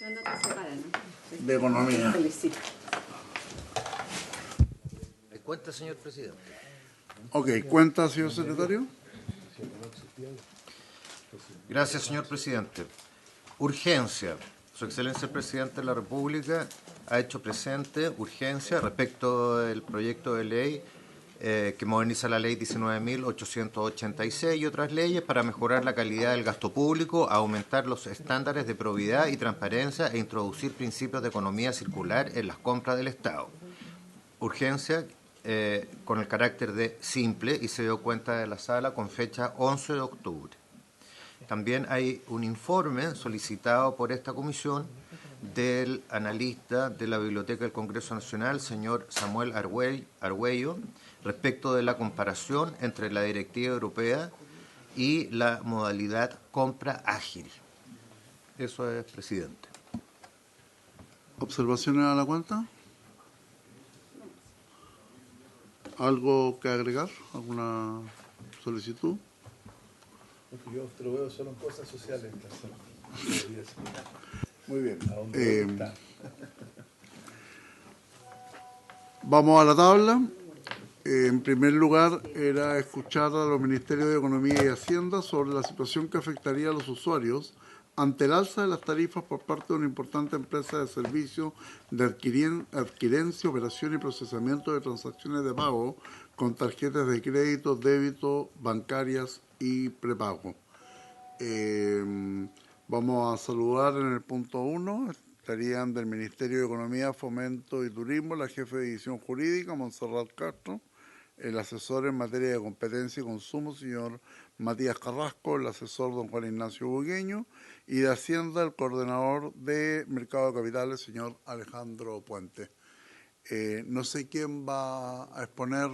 segundo que se para, ¿no? Sí. De Economía. Felicito. Cuenta, señor presidente. Ok, cuenta, señor secretario. Gracias, señor presidente. Urgencia. Su Excelencia el Presidente de la República ha hecho presente urgencia respecto del proyecto de ley que moderniza la Ley 19.886 y otras leyes para mejorar la calidad del gasto público, aumentar los estándares de probidad y transparencia e introducir principios de economía circular en las compras del Estado. Urgencia con el carácter de simple y se dio cuenta de la sala con fecha 11 de octubre. También hay un informe solicitado por esta comisión del analista de la Biblioteca del Congreso Nacional, señor Samuel Argüello, respecto de la comparación entre la directiva europea y la modalidad compra ágil. Eso es, presidente. ¿Observaciones a la cuenta? ¿Algo que agregar? ¿Alguna solicitud? Yo lo veo solo en cosas sociales. Muy bien. Está. Vamos a la tabla. En primer lugar, era escuchar a los Ministerios de Economía y Hacienda sobre la situación que afectaría a los usuarios ante el alza de las tarifas por parte de una importante empresa de servicios de adquirencia, operación y procesamiento de transacciones de pago con tarjetas de crédito, débito, bancarias y prepago. Vamos a saludar en el punto 1. Estarían del Ministerio de Economía, Fomento y Turismo, la jefe de división jurídica, Montserrat Castro, el asesor en materia de competencia y consumo, señor Matías Carrasco, el asesor don Juan Ignacio Bugueño, y de Hacienda, el coordinador de Mercado de Capitales, señor Alejandro Puente. No sé quién va a exponer,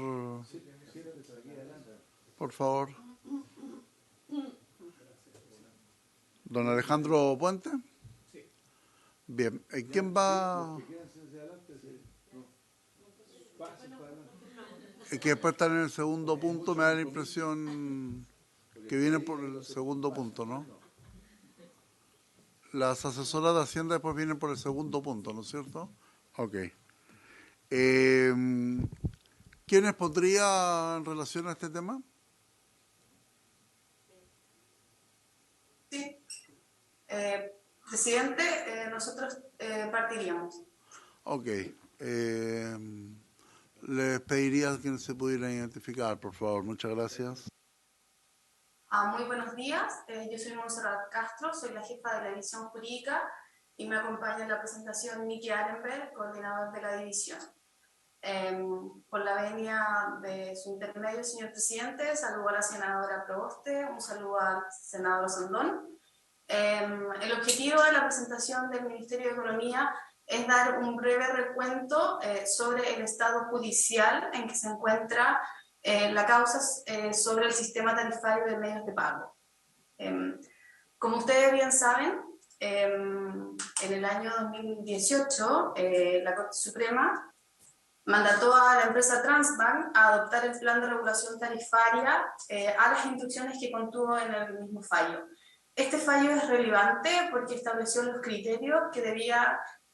por favor. ¿Don Alejandro Puente? Sí. Bien. ¿Quién va? Es que después estar en el segundo punto, me da la impresión que viene por el segundo punto, ¿no? Las asesoras de Hacienda después vienen por el segundo punto, ¿no es cierto? Ok. ¿Quién expondría en relación a este tema? Sí. Presidente, nosotros partiríamos. Ok. Les pediría que se pudieran identificar, por favor. Muchas gracias. Muy buenos días. Yo soy Montserrat Castro, soy la jefa de la división jurídica y me acompaña en la presentación Miki Arenberg, coordinador de la división. Por la venia de su intermedio, señor presidente, saludo a la senadora Proboste, un saludo al senador Sandón. El objetivo de la presentación del Ministerio de Economía es dar un breve recuento sobre el estado judicial en que se encuentra la causa sobre el sistema tarifario de medios de pago. Como ustedes bien saben, en el año 2018 la Corte Suprema mandató a la empresa Transbank a adoptar el plan de regulación tarifaria a las instrucciones que contuvo en el mismo fallo. Este fallo es relevante porque estableció los criterios que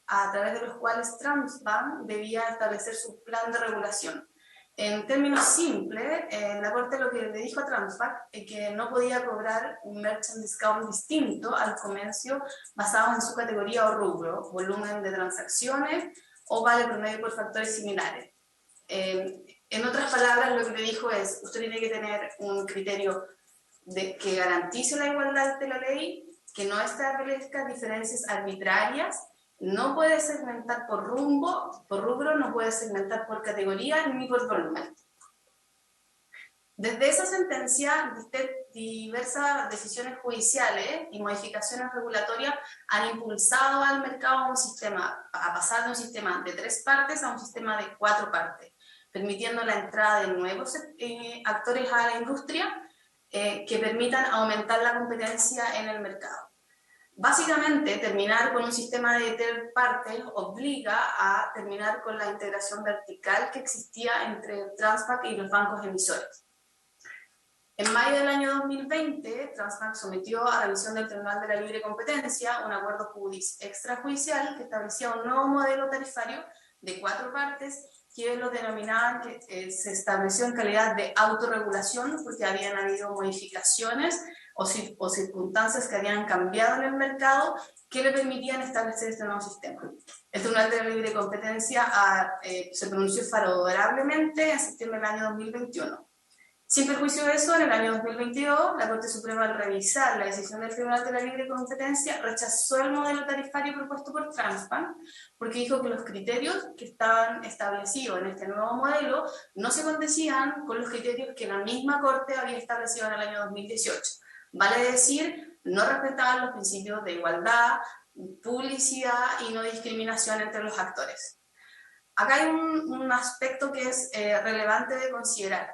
a través de los cuales Transbank debía establecer su plan de regulación. En términos simples, la Corte lo que le dijo a Transbank es que no podía cobrar un merchant discount distinto al comercio basado en su categoría o rubro, volumen de transacciones o vale promedio por factores similares. En otras palabras, lo que le dijo es, usted tiene que tener un criterio que garantice la igualdad de la ley, que no establezca diferencias arbitrarias, no puede segmentar por rubro, no puede segmentar por categoría ni por volumen. Desde esa sentencia, diversas decisiones judiciales y modificaciones regulatorias han impulsado al mercado a pasar de un sistema de 3 partes a un sistema de 4 partes, permitiendo la entrada de nuevos actores a la industria que permitan aumentar la competencia en el mercado. Básicamente, terminar con un sistema de 3 partes obliga a terminar con la integración vertical que existía entre Transbank y los bancos emisores. En mayo del año 2020, Transbank sometió a revisión del Tribunal de la Libre Competencia un acuerdo extrajudicial que establecía un nuevo modelo tarifario de 4 partes que lo denominaban, que se estableció en calidad de autorregulación porque habían habido modificaciones o circunstancias que habían cambiado en el mercado que le permitían establecer este nuevo sistema. El Tribunal de la Libre Competencia se pronunció favorablemente en septiembre del año 2021. Sin perjuicio de eso, en el año 2022, la Corte Suprema, al revisar la decisión del Tribunal de la Libre Competencia, rechazó el modelo tarifario propuesto por Transbank, porque dijo que los criterios que estaban establecidos en este nuevo modelo no se condecían con los criterios que la misma Corte había establecido en el año 2018. Vale decir, no respetaban los principios de igualdad, publicidad y no discriminación entre los actores. Acá hay un aspecto que es relevante de considerar.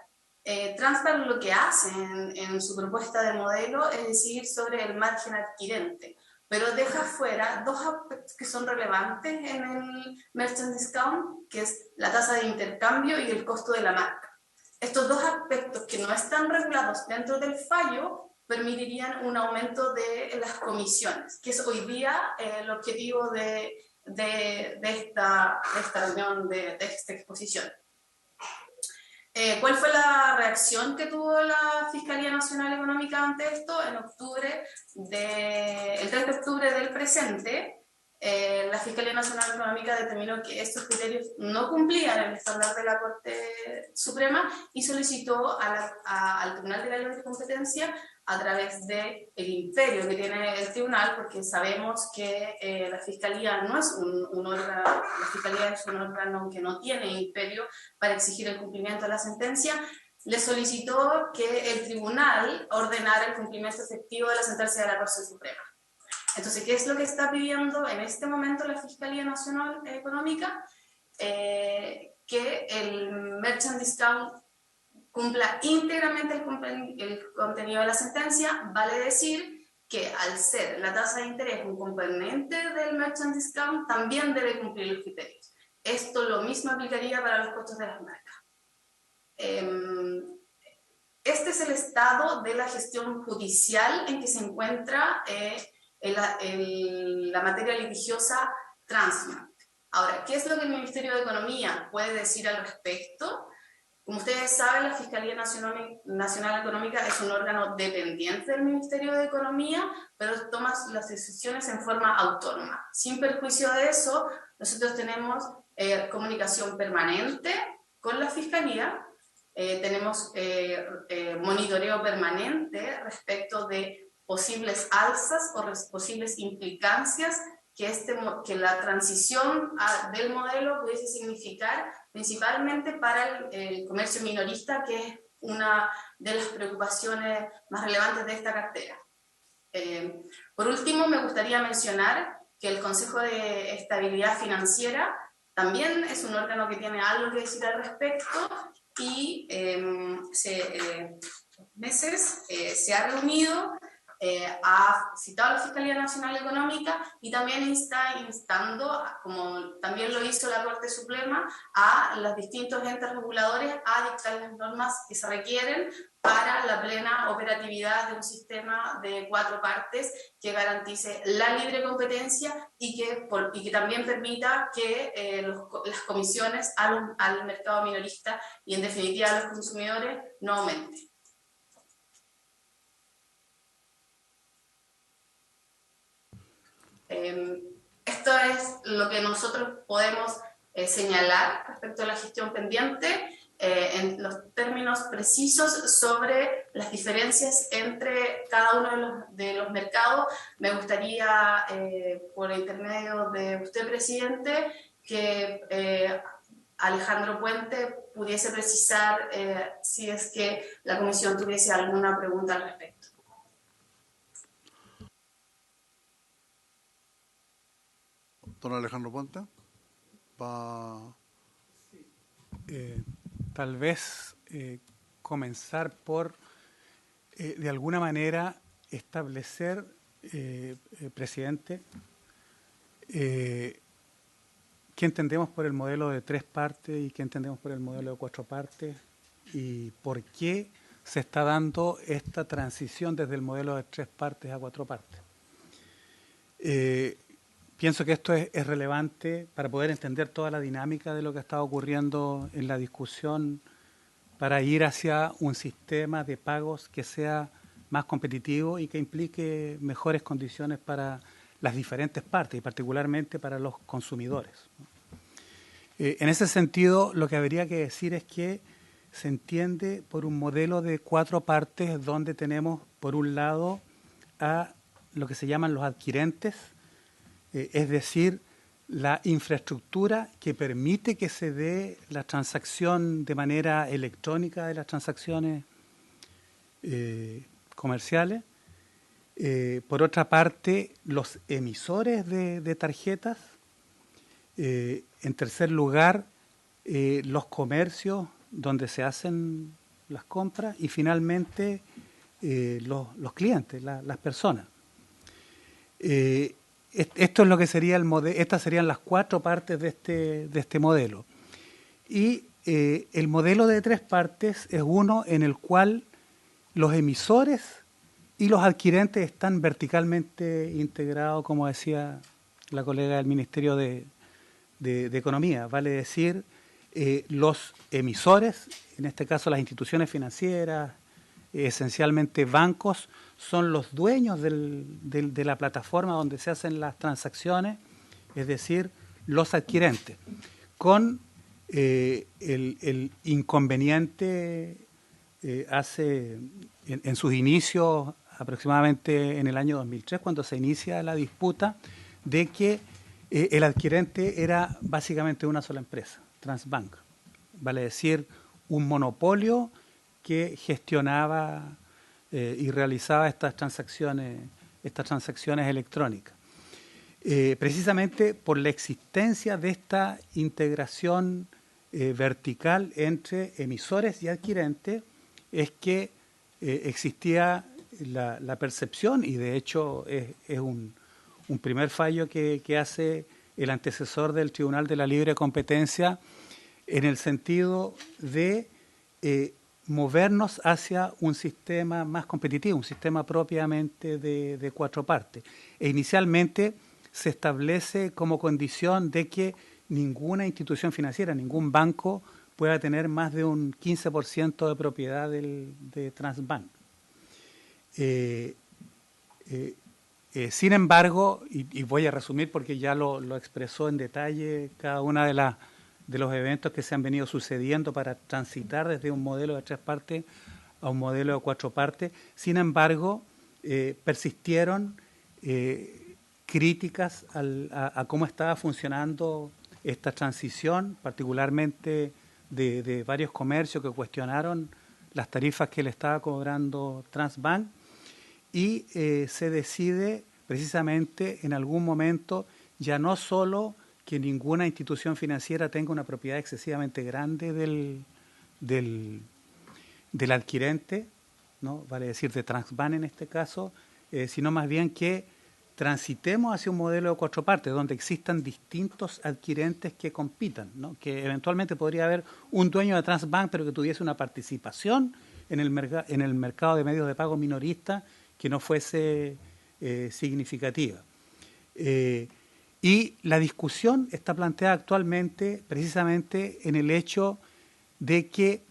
Transbank lo que hace en su propuesta de modelo es decidir sobre el margen adquirente, pero deja fuera 2 aspectos que son relevantes en el merchant discount, que es la tasa de intercambio y el costo de la marca. Estos 2 aspectos que no están regulados dentro del fallo permitirían un aumento de las comisiones, que es hoy día el objetivo de esta reunión, de esta exposición. ¿Cuál fue la reacción que tuvo la Fiscalía Nacional Económica ante esto? El 3 de octubre del presente, la Fiscalía Nacional Económica determinó que estos criterios no cumplían el estándar de la Corte Suprema y solicitó al Tribunal de la Libre Competencia, a través del imperio que tiene el tribunal, porque sabemos que la Fiscalía no es un órgano, la Fiscalía es un órgano que no tiene imperio para exigir el cumplimiento de la sentencia, le solicitó que el tribunal ordenara el cumplimiento efectivo de la sentencia de la Corte Suprema. Entonces, ¿qué es lo que está pidiendo en este momento la Fiscalía Nacional Económica? Que el merchant discount cumpla íntegramente el contenido de la sentencia. Vale decir que al ser la tasa de interés un componente del merchant discount, también debe cumplir los criterios. Esto lo mismo aplicaría para los costos de las marcas. Este es el estado de la gestión judicial en que se encuentra la materia litigiosa Transbank. Ahora, ¿qué es lo que el Ministerio de Economía puede decir al respecto? Como ustedes saben, la Fiscalía Nacional Económica es un órgano dependiente del Ministerio de Economía, pero toma las decisiones en forma autónoma. Sin perjuicio de eso, nosotros tenemos comunicación permanente con la Fiscalía, tenemos monitoreo permanente respecto de posibles alzas o posibles implicancias que la transición del modelo pudiese significar, principalmente para el comercio minorista, que es una de las preocupaciones más relevantes de esta cartera. Por último, me gustaría mencionar que el Consejo de Estabilidad Financiera también es un órgano que tiene algo que decir al respecto y se ha reunido, ha citado a la Fiscalía Nacional Económica y también está instando, como también lo hizo la Corte Suprema, a los distintos entes reguladores a dictar las normas que se requieren para la plena operatividad de un sistema de 4 partes que garantice la libre competencia y que también permita que las comisiones al mercado minorista y en definitiva a los consumidores no aumenten. Esto es lo que nosotros podemos señalar respecto a la gestión pendiente en los términos precisos sobre las diferencias entre cada uno de los mercados. Me gustaría, por intermedio de usted, presidente, que Alejandro Puente pudiese precisar si es que la comisión tuviese alguna pregunta al respecto. Don Alejandro Puente. Tal vez comenzar por, de alguna manera, establecer, presidente, qué entendemos por el modelo de 3 partes y qué entendemos por el modelo de 4 partes y por qué se está dando esta transición desde el modelo de 3 partes a 4 partes. Pienso que esto es relevante para poder entender toda la dinámica de lo que está ocurriendo en la discusión para ir hacia un sistema de pagos que sea más competitivo y que implique mejores condiciones para las diferentes partes y particularmente para los consumidores. En ese sentido, lo que habría que decir es que se entiende por un modelo de 4 partes donde tenemos, por un lado, a lo que se llaman los adquirentes, es decir, la infraestructura que permite que se dé la transacción de manera electrónica de las transacciones comerciales. Por otra parte, los emisores de tarjetas. En tercer lugar, los comercios donde se hacen las compras y finalmente los clientes, las personas. Esto es lo que sería el modelo. Estas serían las 4 partes de este modelo. Y el modelo de 3 partes es uno en el cual los emisores y los adquirentes están verticalmente integrados, como decía la colega del Ministerio de Economía. Vale decir, los emisores, en este caso las instituciones financieras, esencialmente bancos, son los dueños de la plataforma donde se hacen las transacciones, es decir, los adquirentes, con el inconveniente en sus inicios, aproximadamente en el año 2003, cuando se inicia la disputa, de que el adquirente era básicamente una sola empresa, Transbank, vale decir, un monopolio que gestionaba y realizaba estas transacciones electrónicas. Precisamente por la existencia de esta integración vertical entre emisores y adquirentes es que existía la percepción, y de hecho es un primer fallo que hace el antecesor del Tribunal de la Libre Competencia, en el sentido de movernos hacia un sistema más competitivo, un sistema propiamente de 4 partes. E inicialmente se establece como condición de que ninguna institución financiera, ningún banco pueda tener más de un 15% de propiedad de Transbank. Sin embargo, y voy a resumir porque ya lo expresó en detalle cada una de los eventos que se han venido sucediendo para transitar desde un modelo de 3 partes a un modelo de 4 partes. Sin embargo, persistieron críticas a cómo estaba funcionando esta transición, particularmente de varios comercios que cuestionaron las tarifas que le estaba cobrando Transbank, y se decide precisamente en algún momento ya no solo que ninguna institución financiera tenga una propiedad excesivamente grande del adquirente, ¿no? Vale decir de Transbank en este caso, sino más bien que transitemos hacia un modelo de 4 partes, donde existan distintos adquirentes que compitan, ¿no? Que eventualmente podría haber un dueño de Transbank, pero que tuviese una participación en el mercado de medios de pago minorista que no fuese significativa. Y la discusión está planteada actualmente precisamente en el hecho de que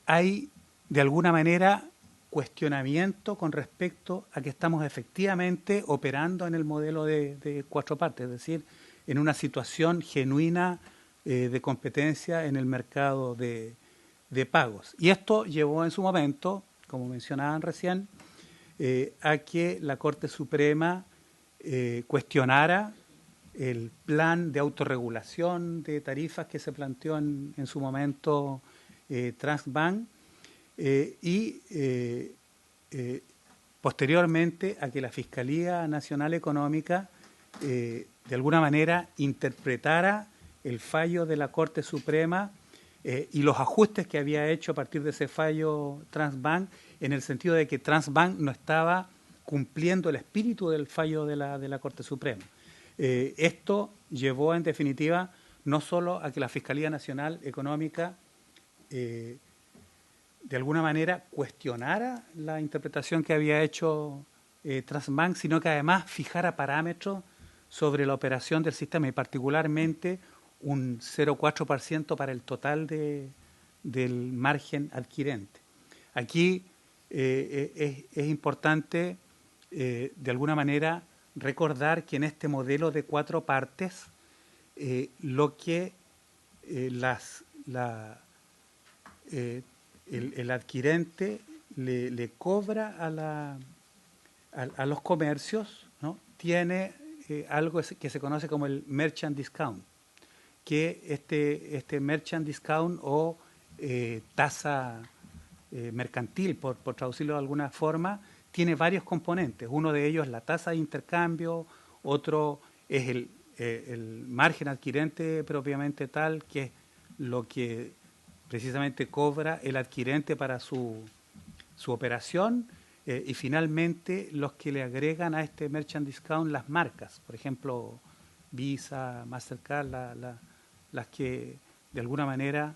hay, de alguna manera, cuestionamiento con respecto a que estamos efectivamente operando en el modelo de 4 partes, es decir, en una situación genuina de competencia en el mercado de pagos. Y esto llevó en su momento, como mencionaban recién, a que la Corte Suprema cuestionara el plan de autorregulación de tarifas que se planteó en su momento Transbank, y posteriormente a que la Fiscalía Nacional Económica de alguna manera interpretara el fallo de la Corte Suprema y los ajustes que había hecho a partir de ese fallo Transbank, en el sentido de que Transbank no estaba cumpliendo el espíritu del fallo de la Corte Suprema. Esto llevó, en definitiva, no solo a que la Fiscalía Nacional Económica de alguna manera cuestionara la interpretación que había hecho Transbank, sino que además fijara parámetros sobre la operación del sistema y particularmente un 0,4% para el total del margen adquirente. Aquí es importante, de alguna manera, recordar que en este modelo de 4 partes, lo que el adquirente le cobra a los comercios, ¿no? Tiene algo que se conoce como el merchant discount, que este merchant discount o tasa mercantil, por traducirlo de alguna forma, tiene varios componentes. Uno de ellos es la tasa de intercambio, otro es el margen adquirente propiamente tal, que es lo que precisamente cobra el adquirente para su operación, y finalmente los que le agregan a este merchant discount las marcas, por ejemplo, Visa, Mastercard, las que de alguna manera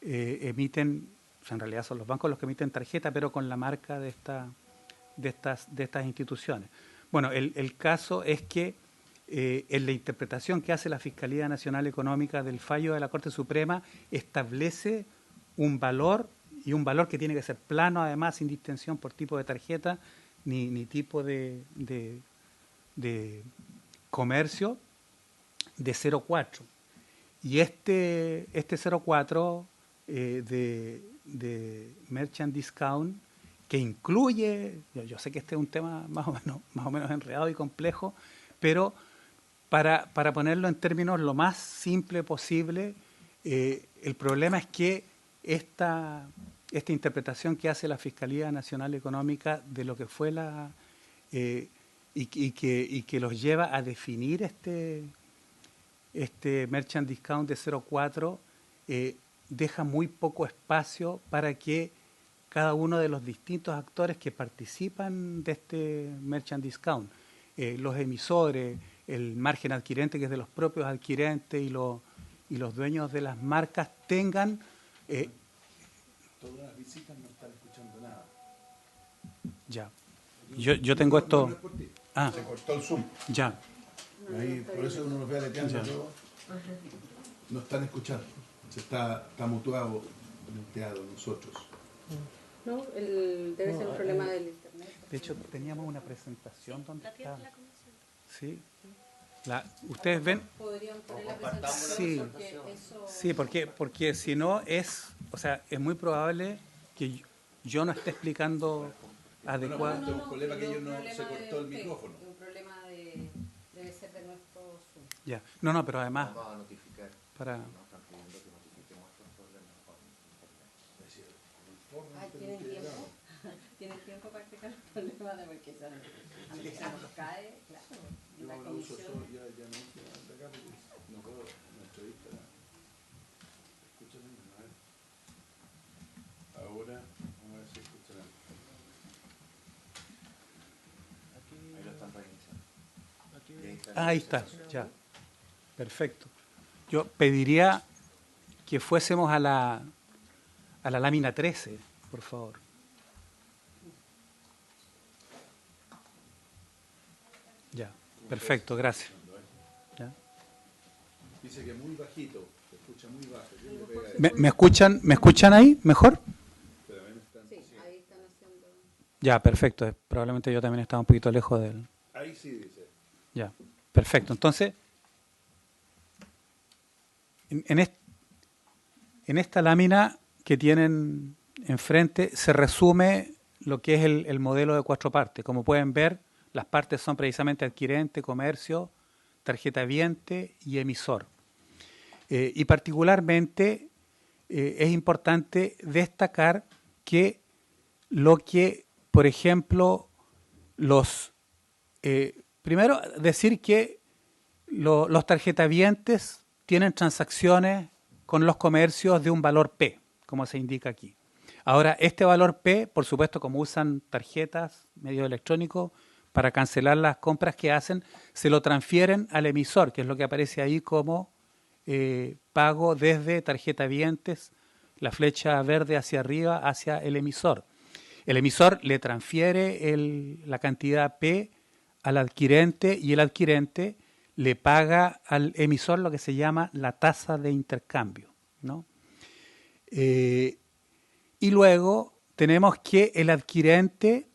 emiten, o sea, en realidad son los bancos los que emiten tarjeta, pero con la marca de estas instituciones. Bueno, el caso es que en la interpretación que hace la Fiscalía Nacional Económica del fallo de la Corte Suprema establece un valor, y un valor que tiene que ser plano, además, sin distinción por tipo de tarjeta ni tipo de comercio, de 0,4. Y este 0,4 de merchant discount, que incluye, yo sé que este es un tema más o menos enredado y complejo, pero para ponerlo en términos lo más simple posible, el problema es que esta interpretación que hace la Fiscalía Nacional Económica de lo que fue y que los lleva a definir este merchant discount de 0,4, deja muy poco espacio para que cada uno de los distintos actores que participan de este merchant discount, los emisores, el margen adquirente que es de los propios adquirentes y los dueños de las marcas tengan... Todas las visitas no están escuchando nada. Ya. Yo tengo esto... No es por ti. Ah, Se cortó el Zoom. ya. Ahí, por eso uno nos ve aleteando todo. No están escuchando. Se está mutuado, muteado nosotros. No, debe ser un problema del internet. De hecho, teníamos una presentación donde está... Sí. ¿Ustedes ven? Podrían poner la presentación. Sí. Porque eso... Sí, porque si no es muy probable que yo no esté explicando adecuado. No, un problema que ellos no se cortó el usted, micrófono. Un problema debe ser de nuestro Zoom. Ya. No, pero además Vamos a notificar. para... Nos están pidiendo que notifiquemos estos problemas por internet. Ay, ¿tienen tiempo? ¿Tienen tiempo para explicar los problemas? Porque a mí se nos cae, claro. Yo La lo uso comisión. solo, ya no uso de acá porque no puedo, una entrevista. Escúchame, a ver. Ahora, vamos a ver si escuchan algo. Ahí lo están reiniciando. Ahí está, ya. Perfecto. Yo pediría que fuésemos a la lámina 13, por favor. Ya, perfecto, gracias. Ya. Dice que muy bajito, se escucha muy bajo. ¿Quién le pega eso? ¿Me escuchan ahí mejor? Pero a mí me están- Sí, ahí están haciendo... Ya, perfecto. Probablemente yo también estaba un poquito lejos del... Ahí sí dice. Ya, perfecto. Entonces, en esta lámina que tienen enfrente se resume lo que es el modelo de 4 partes. Como pueden ver, las partes son precisamente adquirente, comercio, tarjeta viente y emisor. Y particularmente es importante destacar que lo que, por ejemplo, primero decir que los tarjetavientes tienen transacciones con los comercios de un valor P, como se indica aquí. Ahora, este valor P, por supuesto, como usan tarjetas, medios electrónicos, para cancelar las compras que hacen, se lo transfieren al emisor, que es lo que aparece ahí como pago desde tarjetavientes la flecha verde hacia arriba, hacia el emisor. El emisor le transfiere la cantidad P al adquirente y el adquirente le paga al emisor lo que se llama la tasa de intercambio, ¿no? Y luego tenemos que el adquirente,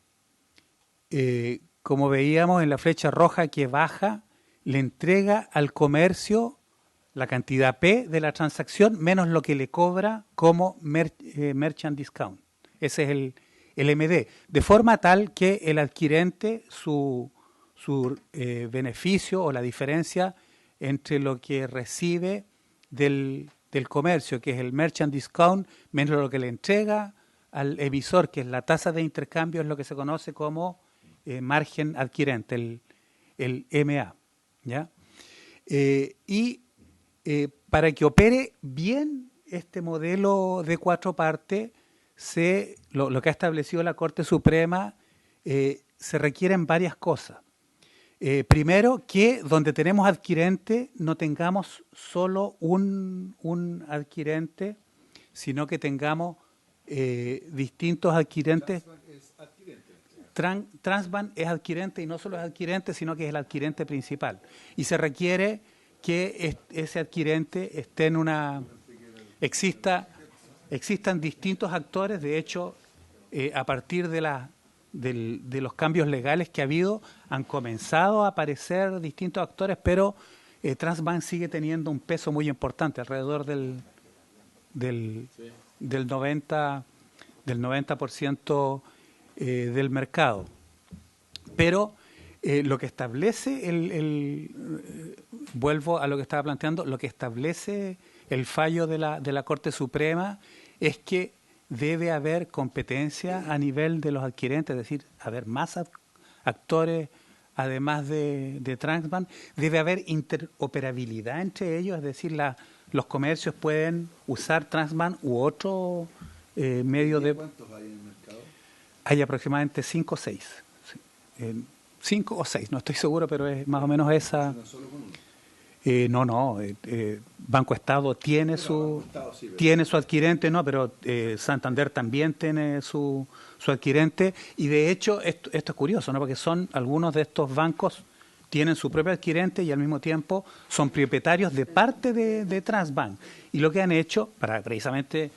como veíamos en la flecha roja que baja, le entrega al comercio la cantidad P de la transacción menos lo que le cobra como merchant discount. Ese es el MD. De forma tal que el adquirente, su beneficio o la diferencia entre lo que recibe del comercio, que es el merchant discount, menos lo que le entrega al emisor, que es la tasa de intercambio, es lo que se conoce como margen adquirente, el MA. ¿Ya? Para que opere bien este modelo de 4 partes, lo que ha establecido la Corte Suprema, se requieren varias cosas. Primero, que donde tenemos adquirente no tengamos solo un adquirente, sino que tengamos distintos adquirentes. Transbank es adquirente y no solo es adquirente, sino que es el adquirente principal. Y se requiere que ese adquirente esté existan distintos actores. De hecho, a partir de los cambios legales que ha habido, han comenzado a aparecer distintos actores, pero Transbank sigue teniendo un peso muy importante, alrededor del 90% del mercado. Pero lo que establece vuelvo a lo que estaba planteando, lo que establece el fallo de la Corte Suprema es que debe haber competencia a nivel de los adquirentes, es decir, haber más actores además de Transbank. Debe haber interoperabilidad entre ellos, es decir, los comercios pueden usar Transbank u otro medio de... ¿Cuántos hay en el mercado? Hay aproximadamente 5 o 6. 5 o 6, no estoy seguro, pero es más o menos esa. ¿No solo con uno? Banco Estado tiene su adquirente, no, pero Santander también tiene su adquirente, y de hecho esto es curioso, ¿no? Porque algunos de estos bancos tienen su propio adquirente y al mismo tiempo son propietarios de parte de Transbank, y lo que han hecho para precisamente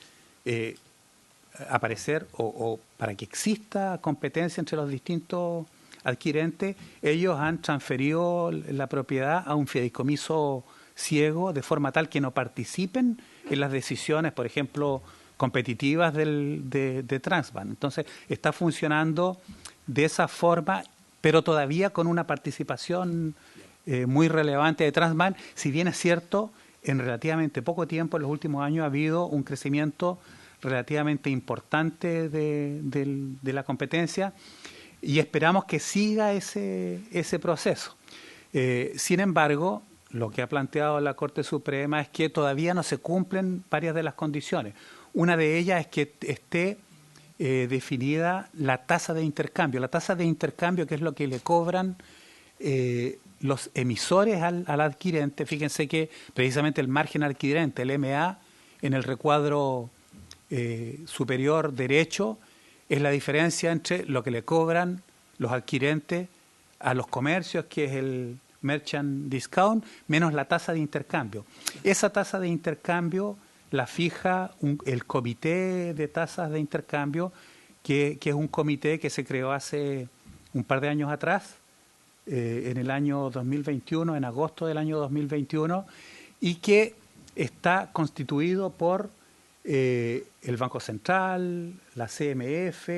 aparecer o para que exista competencia entre los distintos adquirentes, ellos han transferido la propiedad a un fideicomiso ciego, de forma tal que no participen en las decisiones, por ejemplo, competitivas de Transbank. Entonces, está funcionando de esa forma, pero todavía con una participación muy relevante de Transbank. Si bien es cierto, en relativamente poco tiempo, en los últimos años, ha habido un crecimiento relativamente importante de la competencia, y esperamos que siga ese proceso. Sin embargo, lo que ha planteado la Corte Suprema es que todavía no se cumplen varias de las condiciones. Una de ellas es que esté definida la tasa de intercambio. La tasa de intercambio, que es lo que le cobran los emisores al adquirente. Fíjense que precisamente el margen adquirente, el MA, en el recuadro superior derecho, es la diferencia entre lo que le cobran los adquirentes a los comercios, que es el merchant discount, menos la tasa de intercambio. Esa tasa de intercambio la fija el comité de tasas de intercambio, que es un comité que se creó hace un par de años atrás, en el año 2021, en agosto del año 2021, y que está constituido por el Banco Central, la CMF,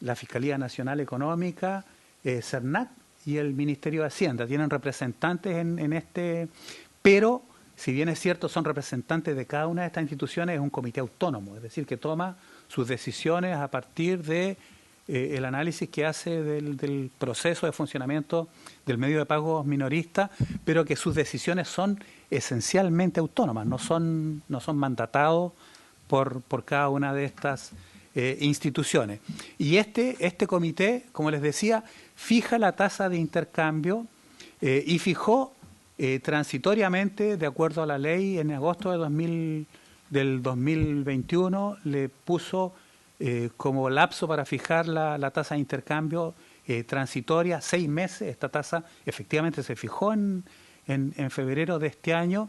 la Fiscalía Nacional Económica, CERNAC y el Ministerio de Hacienda. Tienen representantes en este, pero si bien es cierto son representantes de cada una de estas instituciones, es un comité autónomo, es decir, que toma sus decisiones a partir de el análisis que hace del proceso de funcionamiento del medio de pagos minorista, pero que sus decisiones son esencialmente autónomas, no son mandatados por cada una de estas instituciones. Y este comité, como les decía, fija la tasa de intercambio y fijó transitoriamente, de acuerdo a la ley, en agosto de del 2021 le puso como lapso para fijar la tasa de intercambio transitoria 6 meses. Esta tasa efectivamente se fijó en febrero de este año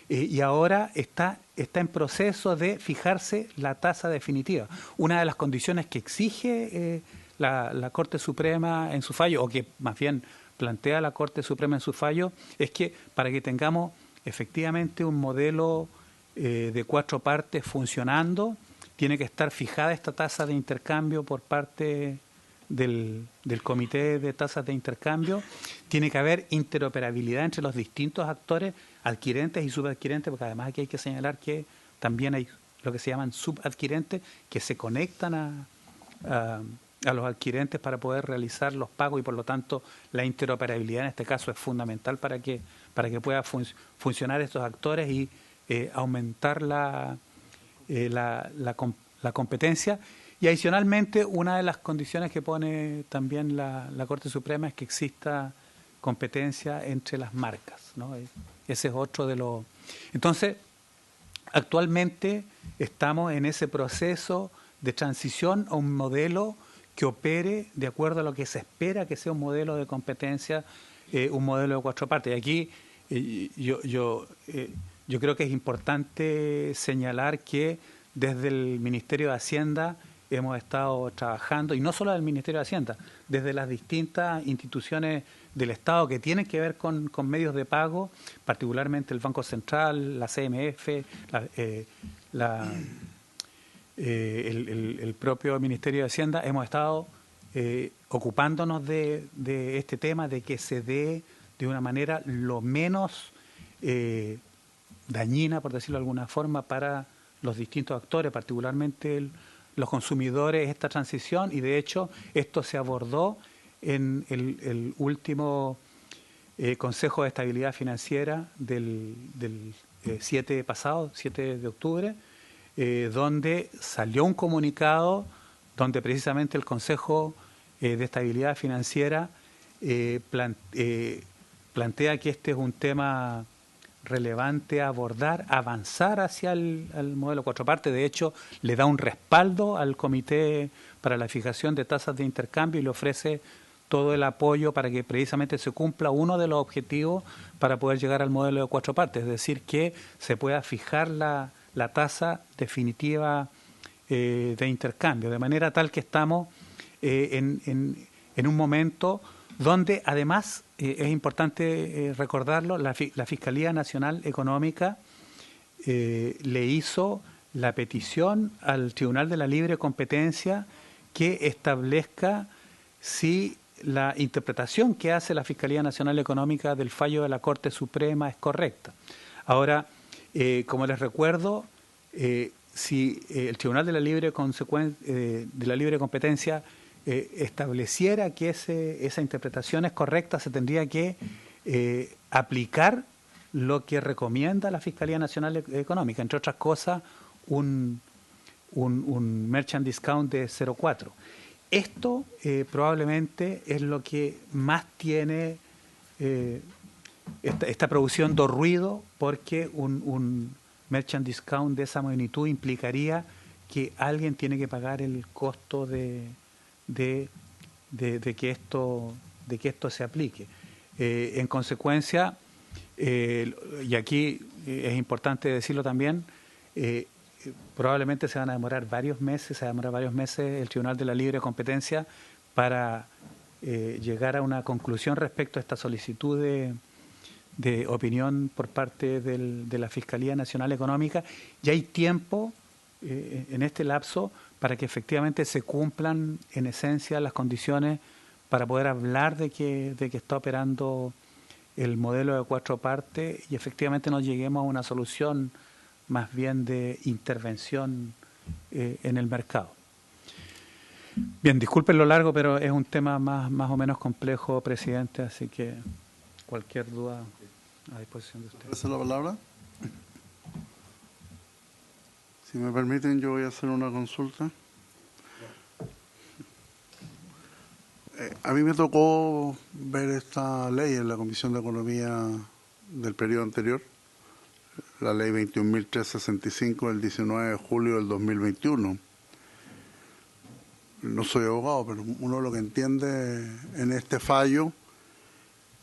y ahora está en proceso de fijarse la tasa definitiva. Una de las condiciones que exige la Corte Suprema en su fallo, o que más bien plantea la Corte Suprema en su fallo, es que para que tengamos efectivamente un modelo de 4 partes funcionando, tiene que estar fijada esta tasa de intercambio por parte del Comité de Tasas de Intercambio. Tiene que haber interoperabilidad entre los distintos actores, adquirentes y subadquirentes, porque además aquí hay que señalar que también hay lo que se llaman subadquirentes, que se conectan a los adquirentes para poder realizar los pagos, y por lo tanto la interoperabilidad en este caso es fundamental para que puedan funcionar estos actores y aumentar la competencia. Y adicionalmente, una de las condiciones que pone también la Corte Suprema es que exista competencia entre las marcas, ¿no? Ese es otro de los... Entonces, actualmente estamos en ese proceso de transición a un modelo que opere de acuerdo a lo que se espera que sea un modelo de competencia, un modelo de 4 partes. Y aquí yo creo que es importante señalar que desde el Ministerio de Hacienda hemos estado trabajando, y no solo del Ministerio de Hacienda, desde las distintas instituciones del Estado que tienen que ver con medios de pago, particularmente el Banco Central, la CMF, el propio Ministerio de Hacienda. Hemos estado ocupándonos de este tema, de que se dé de una manera lo menos dañina, por decirlo de alguna forma, para los distintos actores, particularmente los consumidores, esta transición. Y de hecho esto se abordó en el último Consejo de Estabilidad Financiera del 7 de octubre, donde salió un comunicado donde precisamente el Consejo de Estabilidad Financiera plantea que este es un tema relevante a abordar, avanzar hacia el modelo 4 partes. De hecho, le da un respaldo al Comité para la Fijación de Tasas de Intercambio y le ofrece todo el apoyo para que precisamente se cumpla uno de los objetivos para poder llegar al modelo de 4 partes, es decir, que se pueda fijar la tasa definitiva de intercambio, de manera tal que estamos en un momento donde además es importante recordarlo, la Fiscalía Nacional Económica le hizo la petición al Tribunal de la Libre Competencia que establezca si la interpretación que hace la Fiscalía Nacional Económica del fallo de la Corte Suprema es correcta. Ahora, como les recuerdo, si el Tribunal de la Libre Competencia estableciera que esa interpretación es correcta, se tendría que aplicar lo que recomienda la Fiscalía Nacional Económica, entre otras cosas, un merchant discount de 0,4. Esto probablemente es lo que más tiene está produciendo ruido, porque un merchant discount de esa magnitud implicaría que alguien tiene que pagar el costo de que esto se aplique. En consecuencia, y aquí es importante decirlo también, probablemente se va a demorar varios meses el Tribunal de la Libre Competencia para llegar a una conclusión respecto a esta solicitud de opinión por parte de la Fiscalía Nacional Económica. Y hay tiempo en este lapso para que efectivamente se cumplan en esencia las condiciones para poder hablar de que está operando el modelo de 4 partes y efectivamente nos lleguemos a una solución más bien de intervención en el mercado. Bien, disculpen lo largo, pero es un tema más o menos complejo, presidente, así que cualquier duda a disposición de ustedes. ¿Pasa la palabra? Si me permiten, yo voy a hacer una consulta. A mí me tocó ver esta ley en la Comisión de Economía del periodo anterior, la ley 21.365 del 19 de julio del 2021. No soy abogado, pero uno lo que entiende en este fallo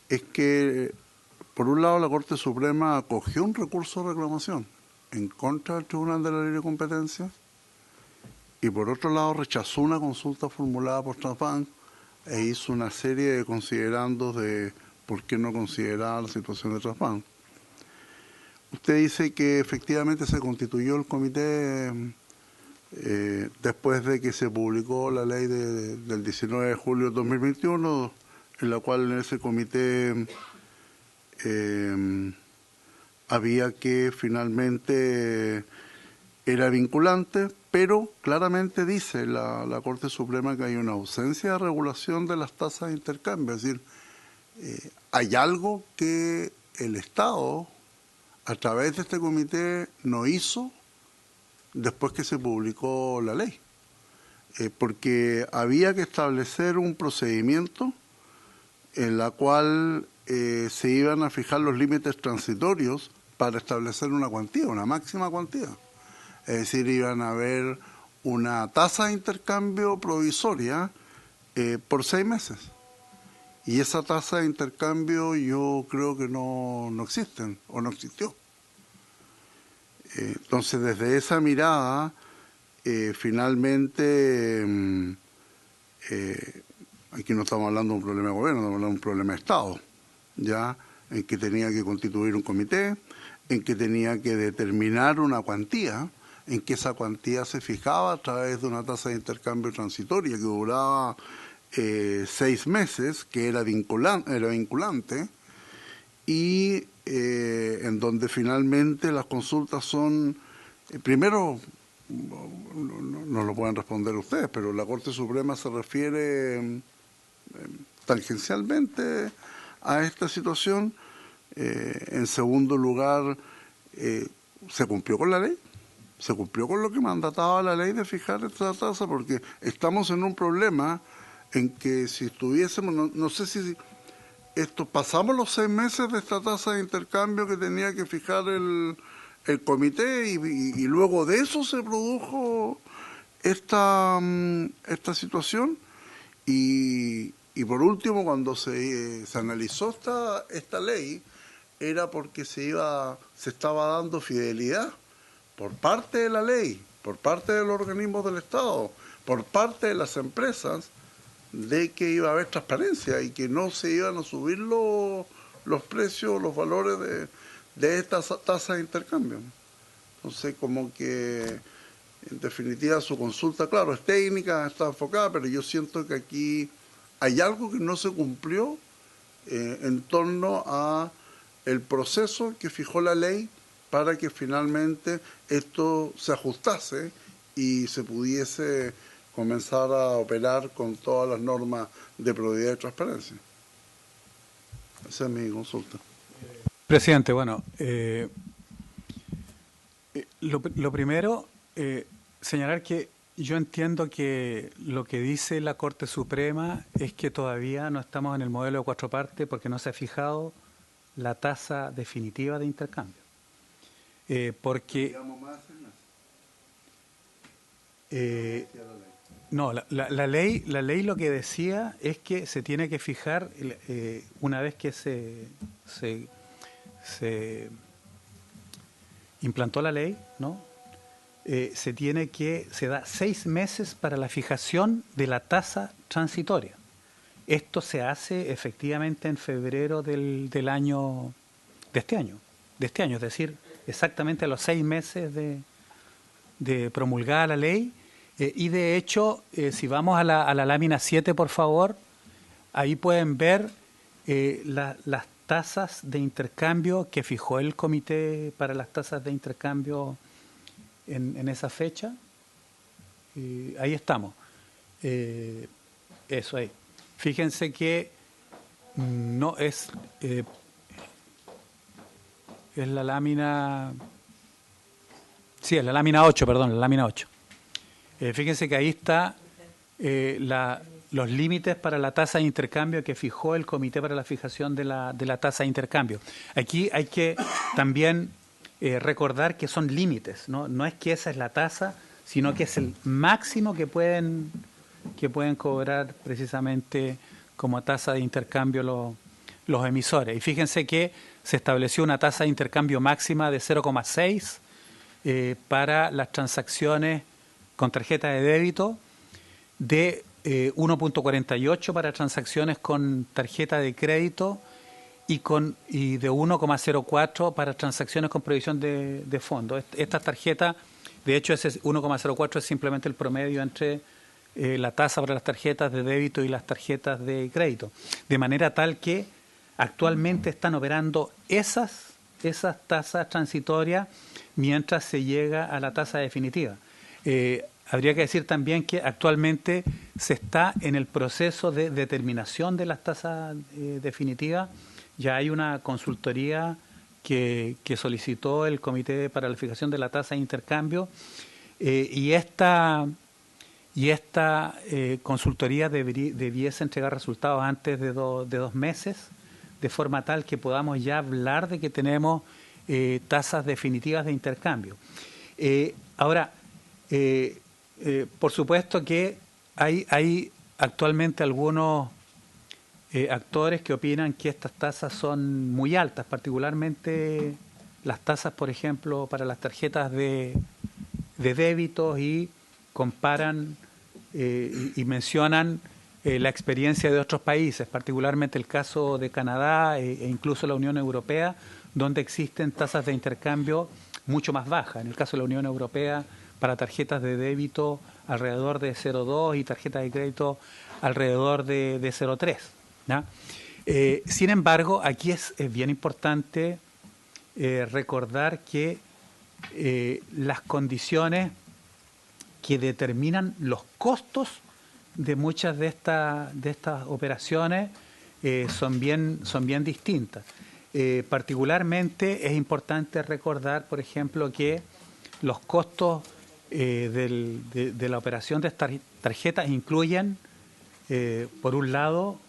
es que, por un lado, la Corte Suprema acogió un recurso de reclamación en contra del Tribunal de la Libre Competencia y, por otro lado, rechazó una consulta formulada por Transbank e hizo una serie de considerandos de por qué no consideraba la situación de Transbank. Usted dice que efectivamente se constituyó el comité después de que se publicó la ley del 19 de julio de 2021, en la cual en ese comité había que finalmente era vinculante, pero claramente dice la Corte Suprema que hay una ausencia de regulación de las tasas de intercambio. Es decir, hay algo que el Estado, a través de este comité, no hizo después que se publicó la ley, porque había que establecer un procedimiento en la cual se iban a fijar los límites transitorios para establecer una cuantía, una máxima cuantía. Es decir, iban a haber una tasa de intercambio provisoria por 6 meses. Y esa tasa de intercambio yo creo que no existen o no existió. Entonces, desde esa mirada, finalmente, aquí no estamos hablando de un problema de gobierno, estamos hablando de un problema de Estado, ya en que tenía que constituir un comité, en que tenía que determinar una cuantía, en que esa cuantía se fijaba a través de una tasa de intercambio transitoria que duraba 6 meses, que era vinculante, y en donde finalmente las consultas son, primero, no lo pueden responder ustedes, pero la Corte Suprema se refiere tangencialmente a esta situación. En segundo lugar, se cumplió con la ley, se cumplió con lo que mandataba la ley de fijar esta tasa, porque estamos en un problema en que si estuviésemos, no sé si pasamos los 6 meses de esta tasa de intercambio que tenía que fijar el comité y luego de eso se produjo esta situación y por último, cuando se analizó esta ley, era porque se estaba dando fidelidad por parte de la ley, por parte de los organismos del Estado, por parte de las empresas, de que iba a haber transparencia y que no se iban a subir los precios, los valores de estas tasas de intercambio. Entonces, como que, en definitiva, su consulta, claro, es técnica, está enfocada, pero yo siento que aquí hay algo que no se cumplió en torno a el proceso que fijó la ley para que finalmente esto se ajustase y se pudiese comenzar a operar con todas las normas de probidad y transparencia. Esa es mi consulta. Presidente, bueno, lo primero, señalar que yo entiendo que lo que dice la Corte Suprema es que todavía no estamos en el modelo de 4 partes porque no se ha fijado la tasa definitiva de intercambio. Porque... No, la ley lo que decía es que se tiene que fijar, una vez que se implantó la ley, ¿no? Se da 6 meses para la fijación de la tasa transitoria. Esto se hace efectivamente en febrero de este año, es decir, exactamente a los 6 meses de promulgada la ley. Y de hecho, si vamos a la lámina 7, por favor, ahí pueden ver las tasas de intercambio que fijó el Comité para las tasas de intercambio en esa fecha. Ahí estamos. Eso ahí. Fíjense que no es la lámina... Sí, es la lámina 8, perdón, la lámina 8. Fíjense que ahí está los límites para la tasa de intercambio que fijó el Comité para la fijación de la tasa de intercambio. Aquí hay que también recordar que son límites, ¿no? No es que esa es la tasa, sino que es el máximo que pueden cobrar precisamente como tasa de intercambio los emisores. Y fíjense que se estableció una tasa de intercambio máxima de 0,6 para las transacciones con tarjeta de débito, de 1,48 para transacciones con tarjeta de crédito y de 1,04 para transacciones con provisión de fondos. Estas tarjetas, de hecho, ese 1,04 es simplemente el promedio entre la tasa para las tarjetas de débito y las tarjetas de crédito. De manera tal que actualmente están operando esas tasas transitorias mientras se llega a la tasa definitiva. Habría que decir también que actualmente se está en el proceso de determinación de las tasas definitivas. Ya hay una consultoría que solicitó el Comité para la Fijación de la Tasa de Intercambio y esta consultoría debiese entregar resultados antes de 2 meses, de forma tal que podamos ya hablar de que tenemos tasas definitivas de intercambio. Ahora, por supuesto que hay actualmente algunos actores que opinan que estas tasas son muy altas, particularmente las tasas, por ejemplo, para las tarjetas de débito, y comparan y mencionan la experiencia de otros países, particularmente el caso de Canadá e incluso la Unión Europea, donde existen tasas de intercambio mucho más bajas. En el caso de la Unión Europea, para tarjetas de débito alrededor de 0,2 y tarjetas de crédito alrededor de 0,3. ¿Ya? Sin embargo, aquí es bien importante recordar que las condiciones que determinan los costos de muchas de estas operaciones son bien distintas. Particularmente es importante recordar, por ejemplo, que los costos de la operación de estas tarjetas incluyen, por un lado,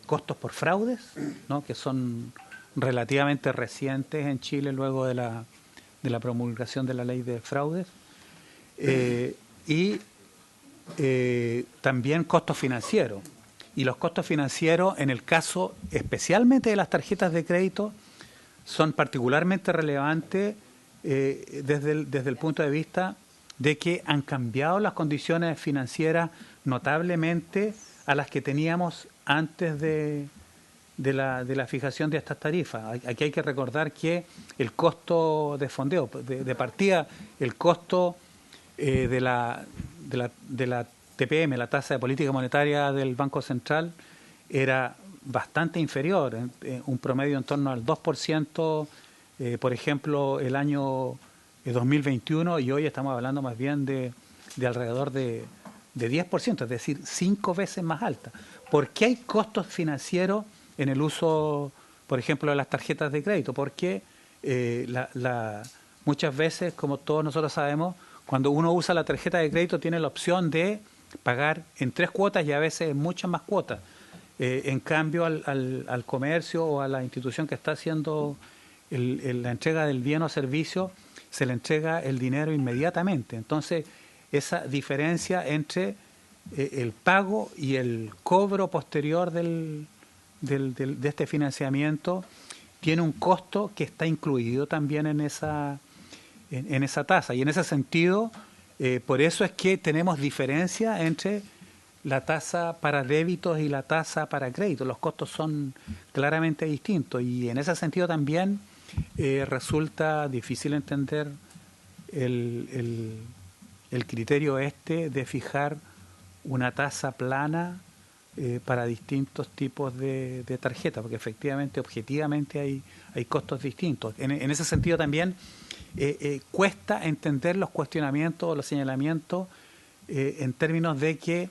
costos por fraudes, ¿no?, que son relativamente recientes en Chile luego de la promulgación de la ley de fraudes, y también costos financieros. Y los costos financieros, en el caso especialmente de las tarjetas de crédito, son particularmente relevantes desde el punto de vista de que han cambiado las condiciones financieras notablemente a las que teníamos antes de la fijación de estas tarifas. Aquí hay que recordar que el costo de fondeo, de partida, el costo de la TPM, la tasa de política monetaria del Banco Central, era bastante inferior, un promedio en torno al 2%, por ejemplo, el año 2021, y hoy estamos hablando más bien de alrededor de 10%, es decir, 5 veces más alta. ¿Por qué hay costos financieros en el uso, por ejemplo, de las tarjetas de crédito? Porque muchas veces, como todos nosotros sabemos, cuando uno usa la tarjeta de crédito tiene la opción de pagar en 3 cuotas y a veces en muchas más cuotas. En cambio, al comercio o a la institución que está haciendo la entrega del bien o servicio, se le entrega el dinero inmediatamente. Entonces, esa diferencia entre el pago y el cobro posterior de este financiamiento tiene un costo que está incluido también en esa tasa. Y en ese sentido, por eso es que tenemos diferencia entre la tasa para débitos y la tasa para créditos. Los costos son claramente distintos, y en ese sentido también resulta difícil entender el criterio de fijar una tasa plana para distintos tipos de tarjetas, porque efectivamente, objetivamente hay costos distintos. En ese sentido también cuesta entender los cuestionamientos o los señalamientos en términos de que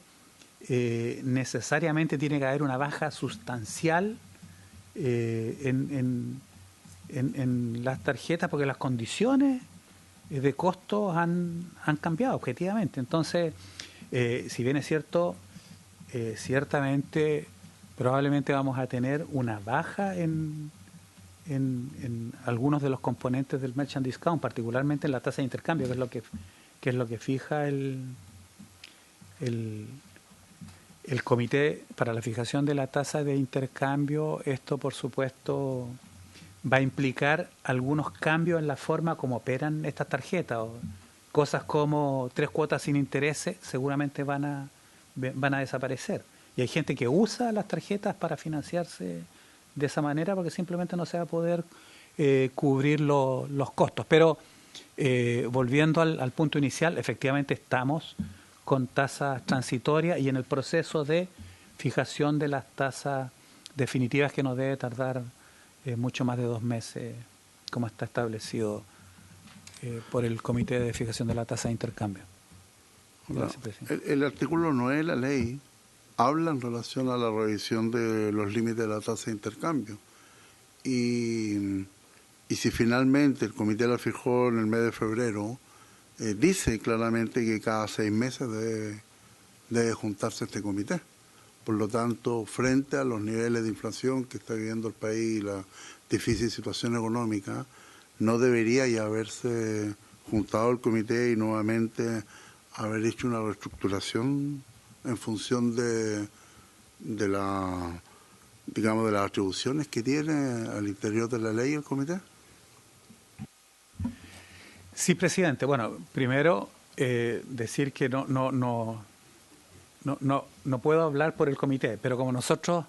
necesariamente tiene que haber una baja sustancial en las tarjetas, porque las condiciones de costos han cambiado objetivamente. Entonces, si bien es cierto, ciertamente probablemente vamos a tener una baja en en algunos de los componentes del merchant discount, particularmente en la tasa de intercambio, que es lo que fija el comité para la fijación de la tasa de intercambio. Esto, por supuesto, va a implicar algunos cambios en la forma como operan estas tarjetas. Cosas como 3 cuotas sin intereses seguramente van a desaparecer. Y hay gente que usa las tarjetas para financiarse de esa manera porque simplemente no se va a poder cubrir los costos. Pero volviendo al punto inicial, efectivamente estamos con tasas transitorias y en el proceso de fijación de las tasas definitivas, que nos debe tardar mucho más de 2 meses, como está establecido por el Comité de Fijación de la Tasa de Intercambio. Gracias, presidente. El artículo 9 de la ley habla en relación a la revisión de los límites de la tasa de intercambio. Y si finalmente el comité la fijó en el mes de febrero, dice claramente que cada 6 meses debe juntarse este comité. Por lo tanto, frente a los niveles de inflación que está viviendo el país y la difícil situación económica, no debería ya haberse juntado el comité y nuevamente haber hecho una reestructuración en función de las atribuciones que tiene al interior de la ley el comité. Sí, presidente. Bueno, primero decir que no puedo hablar por el comité, pero como nosotros,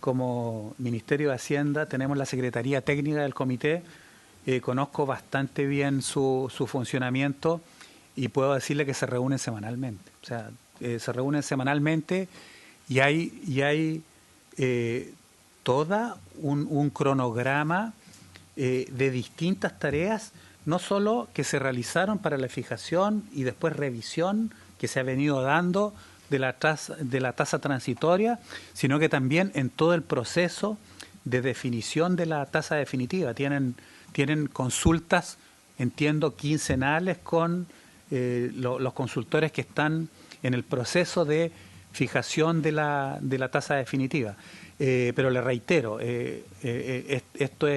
como Ministerio de Hacienda, tenemos la Secretaría Técnica del comité, conozco bastante bien su funcionamiento y puedo decirle que se reúnen semanalmente. O sea, se reúnen semanalmente y hay toda un cronograma de distintas tareas, no solo que se realizaron para la fijación y después revisión que se ha venido dando de la tasa transitoria, sino que también en todo el proceso de definición de la tasa definitiva. Tienen consultas, entiendo, quincenales con los consultores que están en el proceso de fijación de la tasa definitiva. Pero le reitero, esto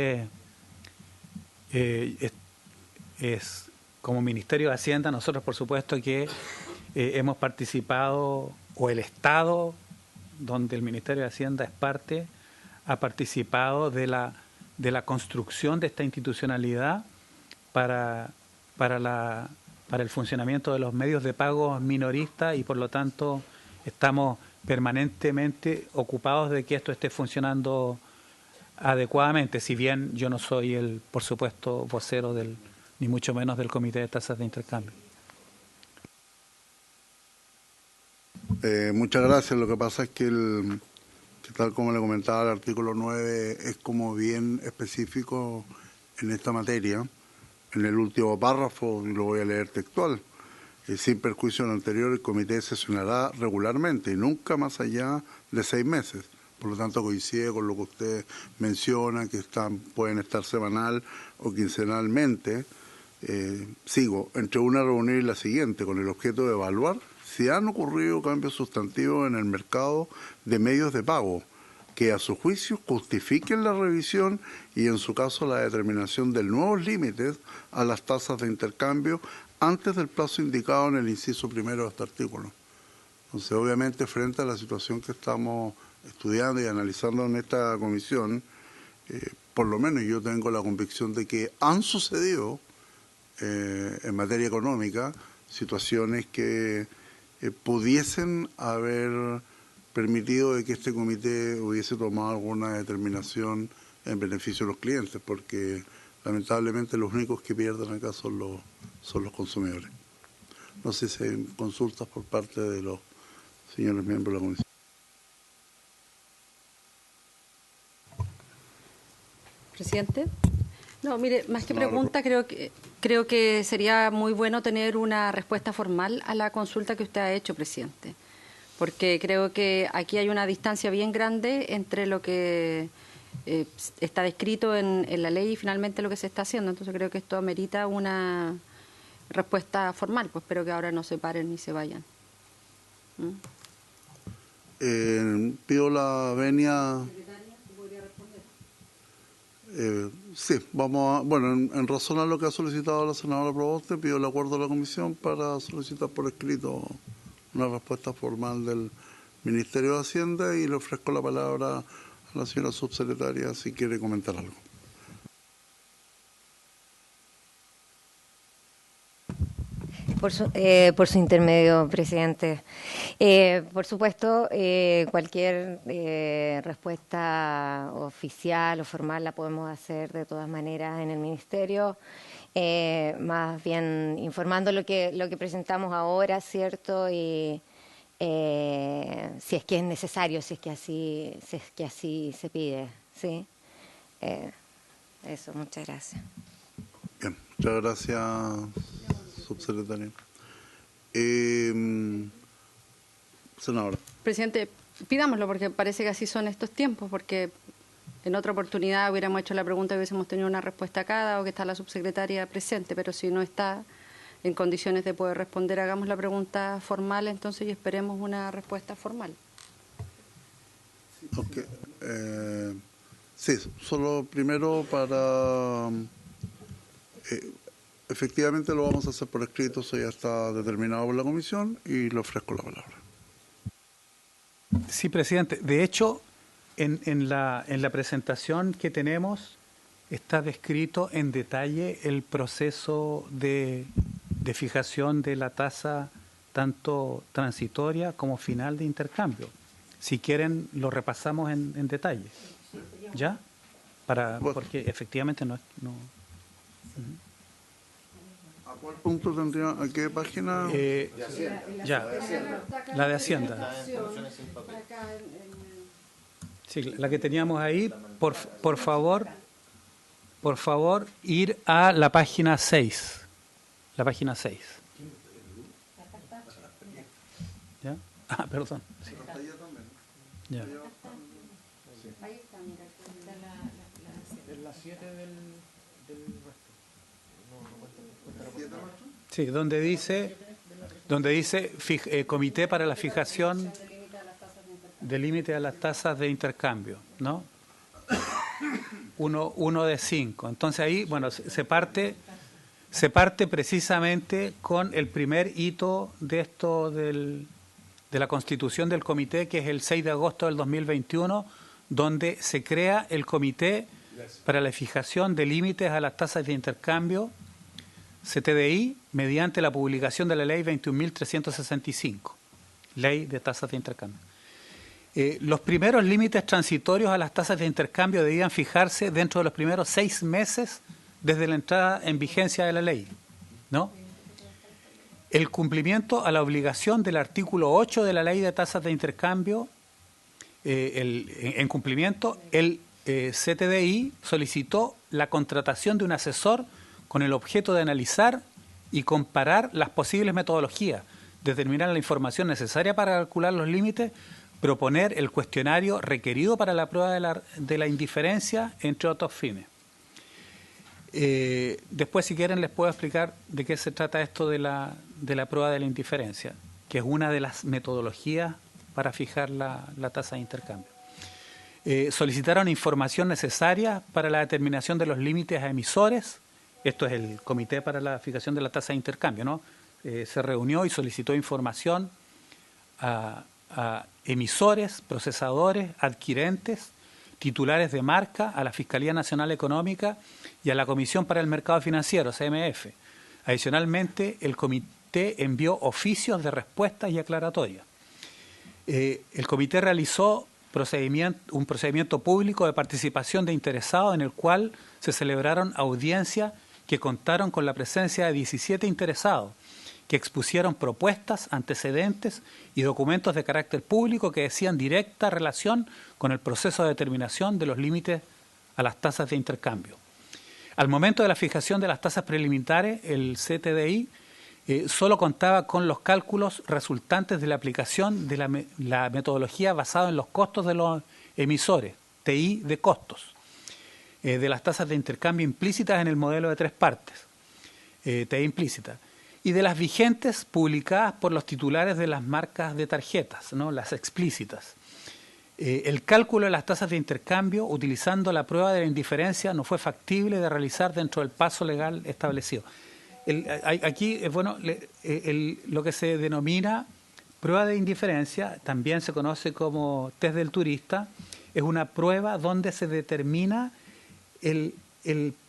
es como Ministerio de Hacienda, nosotros por supuesto que hemos participado, o el Estado, donde el Ministerio de Hacienda es parte, ha participado de la construcción de esta institucionalidad para el funcionamiento de los medios de pago minoristas y por lo tanto estamos permanentemente ocupados de que esto esté funcionando adecuadamente, si bien yo no soy por supuesto, vocero ni mucho menos del Comité de Tasas de Intercambio. Muchas gracias. Lo que pasa es que tal como le comentaba, el artículo 9 es como bien específico en esta materia. En el último párrafo, y lo voy a leer textual, sin perjuicio de lo anterior, el comité sesionará regularmente y nunca más allá de 6 meses. Por lo tanto, coincide con lo que usted menciona, que pueden estar semanal o quincenalmente. Sigo, entre una reunión y la siguiente, con el objeto de evaluar si han ocurrido cambios sustantivos en el mercado de medios de pago que a su juicio justifiquen la revisión y en su caso la determinación de nuevos límites a las tasas de intercambio antes del plazo indicado en el inciso primero de este artículo. Entonces, obviamente, frente a la situación que estamos estudiando y analizando en esta comisión, por lo menos yo tengo la convicción de que han sucedido en materia económica situaciones que pudiesen haber permitido de que este comité hubiese tomado alguna determinación en beneficio de los clientes, porque lamentablemente los únicos que pierden acá son los consumidores. No sé si hay consultas por parte de los señores miembros de la comisión. Presidente. No, mire, más que pregunta, creo que sería muy bueno tener una respuesta formal a la consulta que usted ha hecho, presidente, porque creo que aquí hay una distancia bien grande entre lo que está descrito en la ley y finalmente lo que se está haciendo. Entonces creo que esto amerita una respuesta formal. Pues espero que ahora no se paren ni se vayan. Pido la venia. Sí, en razón a lo que ha solicitado la senadora Proboste, pido el acuerdo de la comisión para solicitar por escrito una respuesta formal del Ministerio de Hacienda y le ofrezco la palabra a la señora subsecretaria si quiere comentar algo. Por su intermedio, presidente. Por supuesto, cualquier respuesta oficial o formal la podemos hacer de todas maneras en el Ministerio, más bien informando lo que presentamos ahora, ¿cierto? Y si es que es necesario, si es que así se pide, ¿sí? Eso, muchas gracias. Bien, muchas gracias, subsecretaria. Senadora. Presidente, pidámoslo porque parece que así son estos tiempos, porque en otra oportunidad hubiéramos hecho la pregunta y hubiésemos tenido una respuesta a cada o que está la subsecretaria presente, pero si no está en condiciones de poder responder, hagamos la pregunta formal entonces y esperemos una respuesta formal. Okay. Sí, solo primero para... efectivamente lo vamos a hacer por escrito, eso ya está determinado por la comisión y le ofrezco la palabra. Sí, presidente. De hecho, en la presentación que tenemos está descrito en detalle el proceso de fijación de la tasa tanto transitoria como final de intercambio. Si quieren, lo repasamos en detalle. ¿Ya? Porque efectivamente no... ¿A cuál punto tendría? ¿A qué página? Ya, la de Hacienda. Sí, la que teníamos ahí. Por favor, ir a la página 6. La página 6. ¿Ya? Ah, perdón. Sí. Ya. Sí, donde dice comité para la fijación del límite a las tasas de intercambio, ¿no? Uno de 5. Entonces ahí, bueno, se parte precisamente con el primer hito de esto de la constitución del comité, que es el 6 de agosto del 2021, donde se crea el comité para la fijación de límites a las tasas de intercambio CTDI mediante la publicación de la ley 21.365, ley de tasas de intercambio. Los primeros límites transitorios a las tasas de intercambio debían fijarse dentro de los primeros 6 meses desde la entrada en vigencia de la ley, ¿no? El cumplimiento a la obligación del artículo 8 de la ley de tasas de intercambio, en cumplimiento, el CTDI solicitó la contratación de un asesor con el objeto de analizar y comparar las posibles metodologías, determinar la información necesaria para calcular los límites, proponer el cuestionario requerido para la prueba de la indiferencia, entre otros fines. Después, si quieren, les puedo explicar de qué se trata esto de la prueba de la indiferencia, que es una de las metodologías para fijar la tasa de intercambio. Solicitaron información necesaria para la determinación de los límites a emisores. Esto es el Comité para la Fijación de la Tasa de Intercambio, ¿no? Se reunió y solicitó información a emisores, procesadores, adquirentes, titulares de marca, a la Fiscalía Nacional Económica y a la Comisión para el Mercado Financiero, CMF. Adicionalmente, el comité envió oficios de respuestas y aclaratorias. El comité realizó un procedimiento público de participación de interesados en el cual se celebraron audiencias que contaron con la presencia de 17 interesados, que expusieron propuestas, antecedentes y documentos de carácter público que decían directa relación con el proceso de determinación de los límites a las tasas de intercambio. Al momento de la fijación de las tasas preliminares, el CTDI solo contaba con los cálculos resultantes de la aplicación de la metodología basada en los costos de los emisores, TI de costos, de las tasas de intercambio implícitas en el modelo de 3 partes, TI implícita, y de las vigentes publicadas por los titulares de las marcas de tarjetas, ¿no? Las explícitas. El cálculo de las tasas de intercambio utilizando la prueba de la indiferencia no fue factible de realizar dentro del plazo legal establecido. Aquí es bueno lo que se denomina prueba de indiferencia, también se conoce como test del turista, es una prueba donde se determina el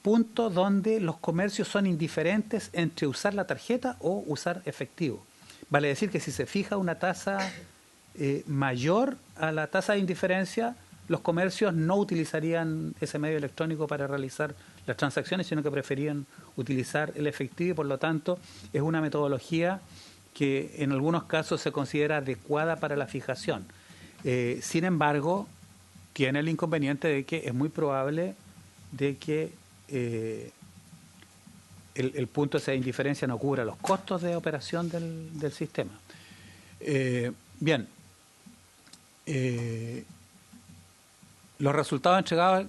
punto donde los comercios son indiferentes entre usar la tarjeta o usar efectivo. Vale decir que si se fija una tasa mayor a la tasa de indiferencia, los comercios no utilizarían ese medio electrónico para realizar las transacciones, sino que preferían utilizar el efectivo y por lo tanto es una metodología que en algunos casos se considera adecuada para la fijación. Sin embargo, tiene el inconveniente de que es muy probable de que el punto de indiferencia no cubra los costos de operación del sistema. Bien. Los resultados entregados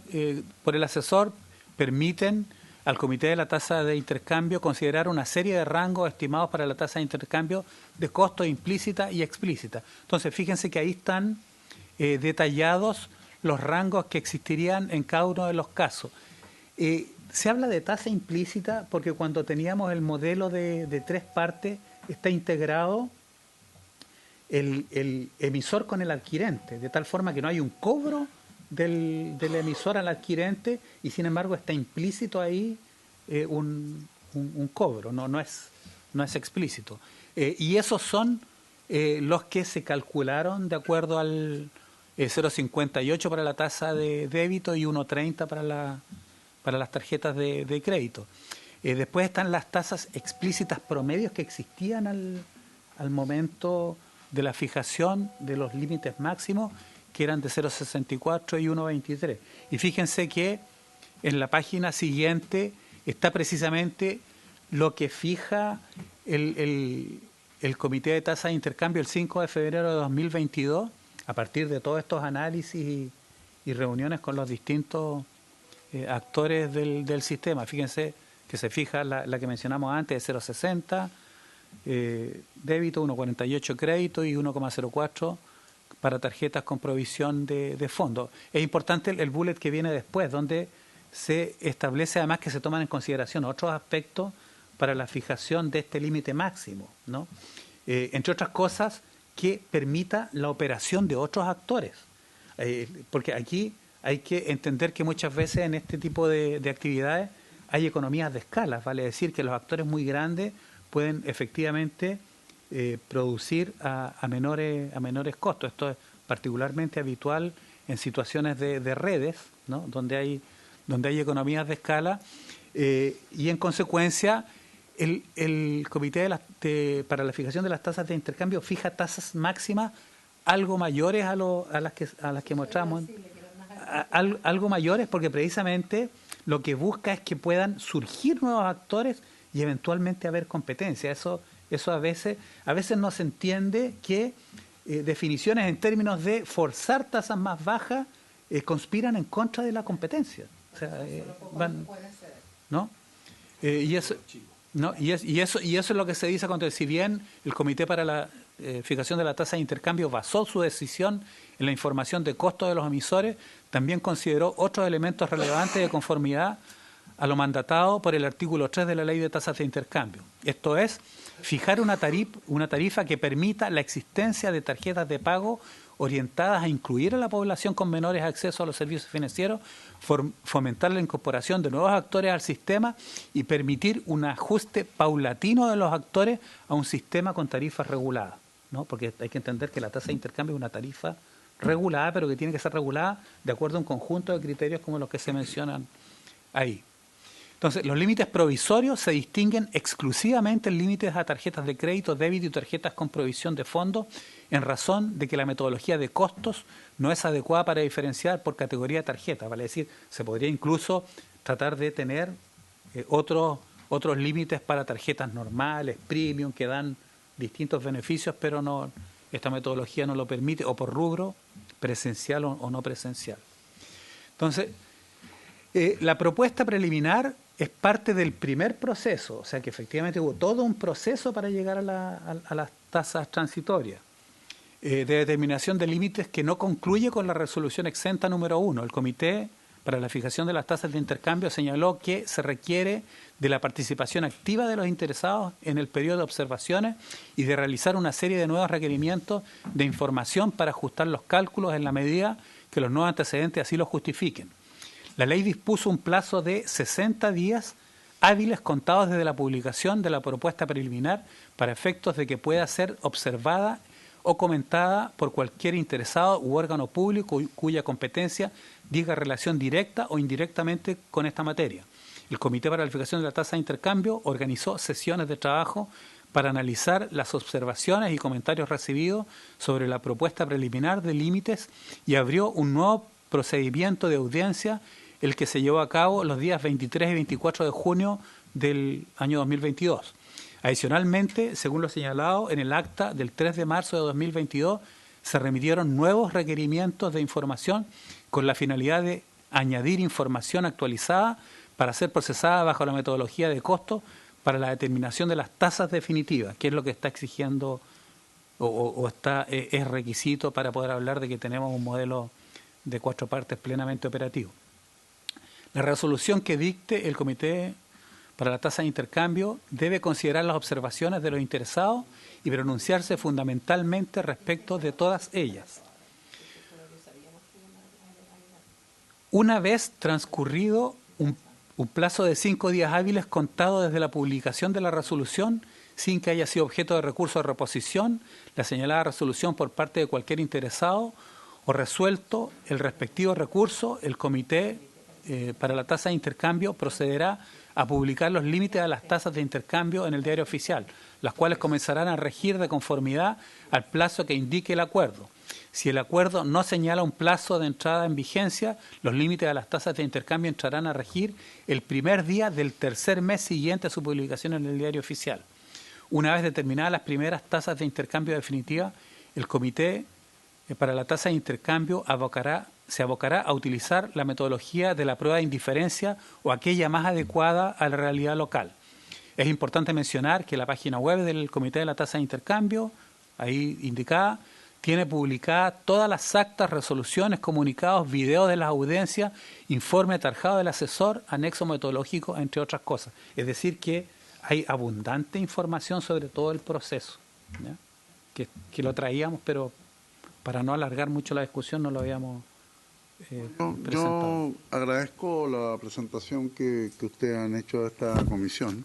por el asesor permiten al Comité de la Tasa de Intercambio considerar una serie de rangos estimados para la tasa de intercambio de costos implícita y explícita. Entonces, fíjense que ahí están detallados los rangos que existirían en cada uno de los casos. Se habla de tasa implícita porque cuando teníamos el modelo de 3 partes está integrado el emisor con el adquirente, de tal forma que no hay un cobro del emisor al adquirente y sin embargo está implícito ahí un cobro, no es explícito. Y esos son los que se calcularon de acuerdo al 0,58 para la tasa de débito y 1,30 para las tarjetas de crédito. Después están las tasas explícitas promedios que existían al momento de la fijación de los límites máximos, que eran de 0,64 y 1,23. Y fíjense que en la página siguiente está precisamente lo que fija el Comité de Tasa de Intercambio el 5 de febrero de 2022, a partir de todos estos análisis y reuniones con los distintos actores del sistema. Fíjense que se fija la que mencionamos antes, de 0,60, débito, 1,48 crédito y 1,04 para tarjetas con provisión de fondos. Es importante el bullet que viene después, donde se establece además que se toman en consideración otros aspectos para la fijación de este límite máximo, ¿no? Entre otras cosas, que permita la operación de otros actores. Porque aquí hay que entender que muchas veces en este tipo de actividades hay economías de escala, vale decir que los actores muy grandes pueden efectivamente producir a menores costos. Esto es particularmente habitual en situaciones de redes, ¿no? donde hay economías de escala y en consecuencia el Comité para la fijación de las tasas de intercambio fija tasas máximas algo mayores a las que mostramos, algo mayores porque precisamente lo que busca es que puedan surgir nuevos actores y eventualmente haber competencia. Eso a veces no se entiende que definiciones en términos de forzar tasas más bajas conspiran en contra de la competencia. O sea, ¿no? Y eso es lo que se dice cuando, si bien el Comité para la fijación de la tasa de intercambio basó su decisión en la información de costos de los emisores, también consideró otros elementos relevantes de conformidad a lo mandatado por el artículo 3 de la Ley de Tasas de Intercambio. Esto es, fijar una tarifa que permita la existencia de tarjetas de pago orientadas a incluir a la población con menores acceso a los servicios financieros, fomentar la incorporación de nuevos actores al sistema y permitir un ajuste paulatino de los actores a un sistema con tarifas reguladas, ¿no? Porque hay que entender que la tasa de intercambio es una tarifa regulada, pero que tiene que ser regulada de acuerdo a un conjunto de criterios como los que se mencionan ahí. Entonces, los límites provisorios se distinguen exclusivamente en límites a tarjetas de crédito, débito y tarjetas con provisión de fondos, en razón de que la metodología de costos no es adecuada para diferenciar por categoría de tarjeta. Vale decir, se podría incluso tratar de tener otros límites para tarjetas normales, premium, que dan distintos beneficios, pero no, esta metodología no lo permite, o por rubro, presencial o no presencial. Entonces, la propuesta preliminar es parte del primer proceso, o sea que efectivamente hubo todo un proceso para llegar a las tasas transitorias. de determinación de límites que no concluye con la resolución exenta número 1. El Comité para la Fijación de las Tasas de Intercambio señaló que se requiere de la participación activa de los interesados en el periodo de observaciones y de realizar una serie de nuevos requerimientos de información para ajustar los cálculos en la medida que los nuevos antecedentes así lo justifiquen. La ley dispuso un plazo de 60 días hábiles contados desde la publicación de la propuesta preliminar para efectos de que pueda ser observada o comentada por cualquier interesado u órgano público cuya competencia diga relación directa o indirectamente con esta materia. El Comité para la Fijación de la Tasa de Intercambio organizó sesiones de trabajo para analizar las observaciones y comentarios recibidos sobre la propuesta preliminar de límites y abrió un nuevo procedimiento de audiencia, el que se llevó a cabo los días 23 y 24 de junio del año 2022. Adicionalmente, según lo señalado en el acta del 3 de marzo de 2022, se remitieron nuevos requerimientos de información con la finalidad de añadir información actualizada para ser procesada bajo la metodología de costo para la determinación de las tasas definitivas, que es lo que está exigiendo es requisito para poder hablar de que tenemos un modelo de 4 partes plenamente operativo. La resolución que dicte el Comité para la Tasa de Intercambio debe considerar las observaciones de los interesados y pronunciarse fundamentalmente respecto de todas ellas. Una vez transcurrido un plazo de 5 días hábiles contado desde la publicación de la resolución, sin que haya sido objeto de recurso de reposición, la señalada resolución por parte de cualquier interesado o resuelto el respectivo recurso, el Comité para la Tasa de Intercambio procederá a publicar los límites a las tasas de intercambio en el diario oficial, las cuales comenzarán a regir de conformidad al plazo que indique el acuerdo. Si el acuerdo no señala un plazo de entrada en vigencia, los límites a las tasas de intercambio entrarán a regir el primer día del tercer mes siguiente a su publicación en el diario oficial. Una vez determinadas las primeras tasas de intercambio definitivas, el Comité para la Tasa de Intercambio se abocará a utilizar la metodología de la prueba de indiferencia o aquella más adecuada a la realidad local. Es importante mencionar que la página web del Comité de la Tasa de Intercambio, ahí indicada, tiene publicadas todas las actas, resoluciones, comunicados, videos de las audiencias, informe tarjado del asesor, anexo metodológico, entre otras cosas. Es decir, que hay abundante información sobre todo el proceso, ¿ya? Que lo traíamos, pero para no alargar mucho la discusión no lo habíamos presentado. Yo agradezco la presentación que ustedes han hecho de esta comisión,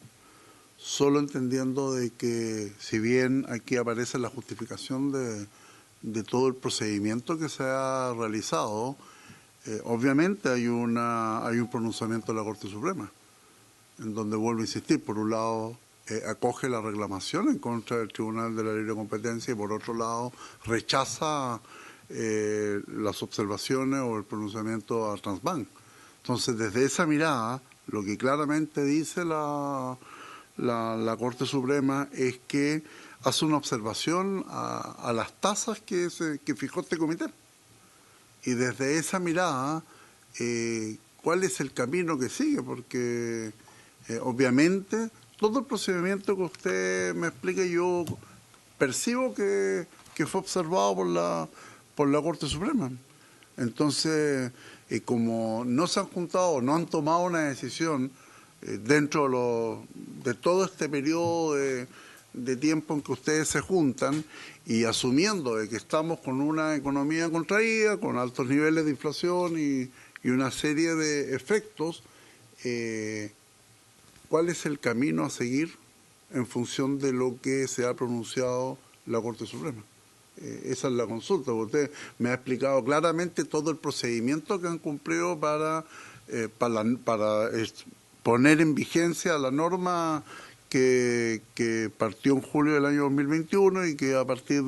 solo entendiendo de que si bien aquí aparece la justificación de todo el procedimiento que se ha realizado, obviamente hay un pronunciamiento de la Corte Suprema, en donde vuelvo a insistir, por un lado acoge la reclamación en contra del Tribunal de la Libre Competencia y por otro lado rechaza las observaciones o el pronunciamiento a Transbank. Entonces, desde esa mirada, lo que claramente dice la Corte Suprema es que hace una observación a las tasas que fijó este comité. Y desde esa mirada, ¿cuál es el camino que sigue? Porque obviamente todo el procedimiento que usted me explica, yo percibo que fue observado por la Corte Suprema. Entonces, como no se han juntado, no han tomado una decisión dentro de todo este periodo de tiempo en que ustedes se juntan y asumiendo de que estamos con una economía contraída, con altos niveles de inflación y una serie de efectos, ¿cuál es el camino a seguir en función de lo que se ha pronunciado la Corte Suprema? Esa es la consulta. Usted me ha explicado claramente todo el procedimiento que han cumplido para poner en vigencia la norma que partió en julio del año 2021 y que a partir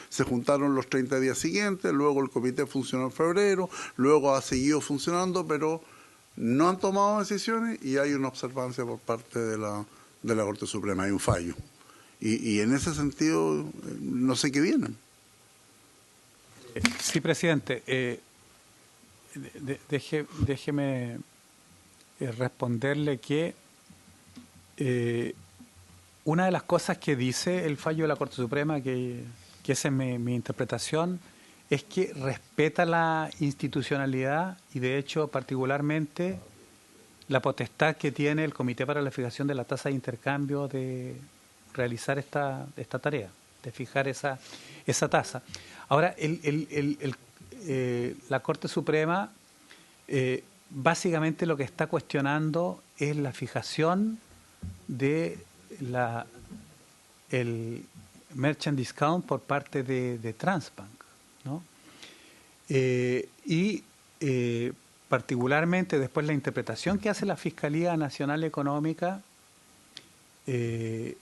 se juntaron los 30 días siguientes, luego el comité funcionó en febrero, luego ha seguido funcionando, pero no han tomado decisiones y hay una observancia por parte de la Corte Suprema, hay un fallo. Y en ese sentido, no sé qué viene. Sí, presidente. Déjeme responderle que una de las cosas que dice el fallo de la Corte Suprema, que que esa es mi interpretación, es que respeta la institucionalidad y de hecho particularmente la potestad que tiene el Comité para la Fijación de la Tasa de Intercambio de realizar esta tarea, de fijar esa tasa. Ahora, la Corte Suprema básicamente lo que está cuestionando es la fijación de el merchant discount por parte de Transbank, ¿no? Particularmente después la interpretación que hace la Fiscalía Nacional Económica, de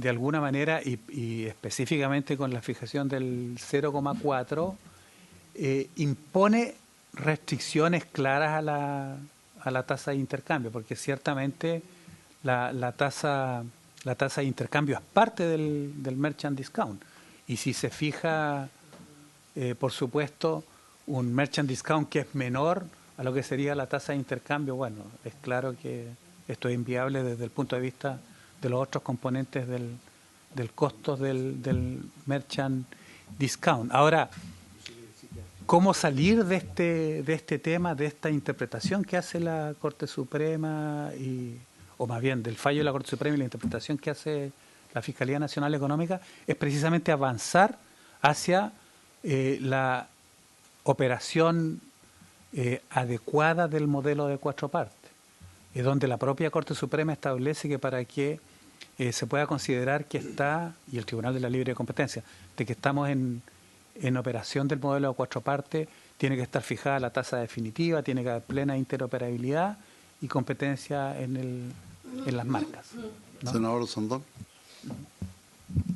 alguna manera, y específicamente con la fijación del 0,4, impone restricciones claras a la tasa de intercambio, porque ciertamente la tasa de intercambio es parte del merchant discount. Y si se fija, por supuesto, un merchant discount que es menor a lo que sería la tasa de intercambio, bueno, es claro que esto es inviable desde el punto de vista de los otros componentes del costo del merchant discount. Ahora, ¿cómo salir de este tema, de esta interpretación que hace la Corte Suprema, o más bien del fallo de la Corte Suprema y la interpretación que hace la Fiscalía Nacional Económica? Es precisamente avanzar hacia la operación adecuada del modelo de 4 partes, donde la propia Corte Suprema establece que para que se pueda considerar que está, y el Tribunal de la Libre Competencia, de que estamos en operación del modelo de 4 partes, tiene que estar fijada la tasa definitiva, tiene que haber plena interoperabilidad y competencia en las marcas, ¿no? Senador Sandón.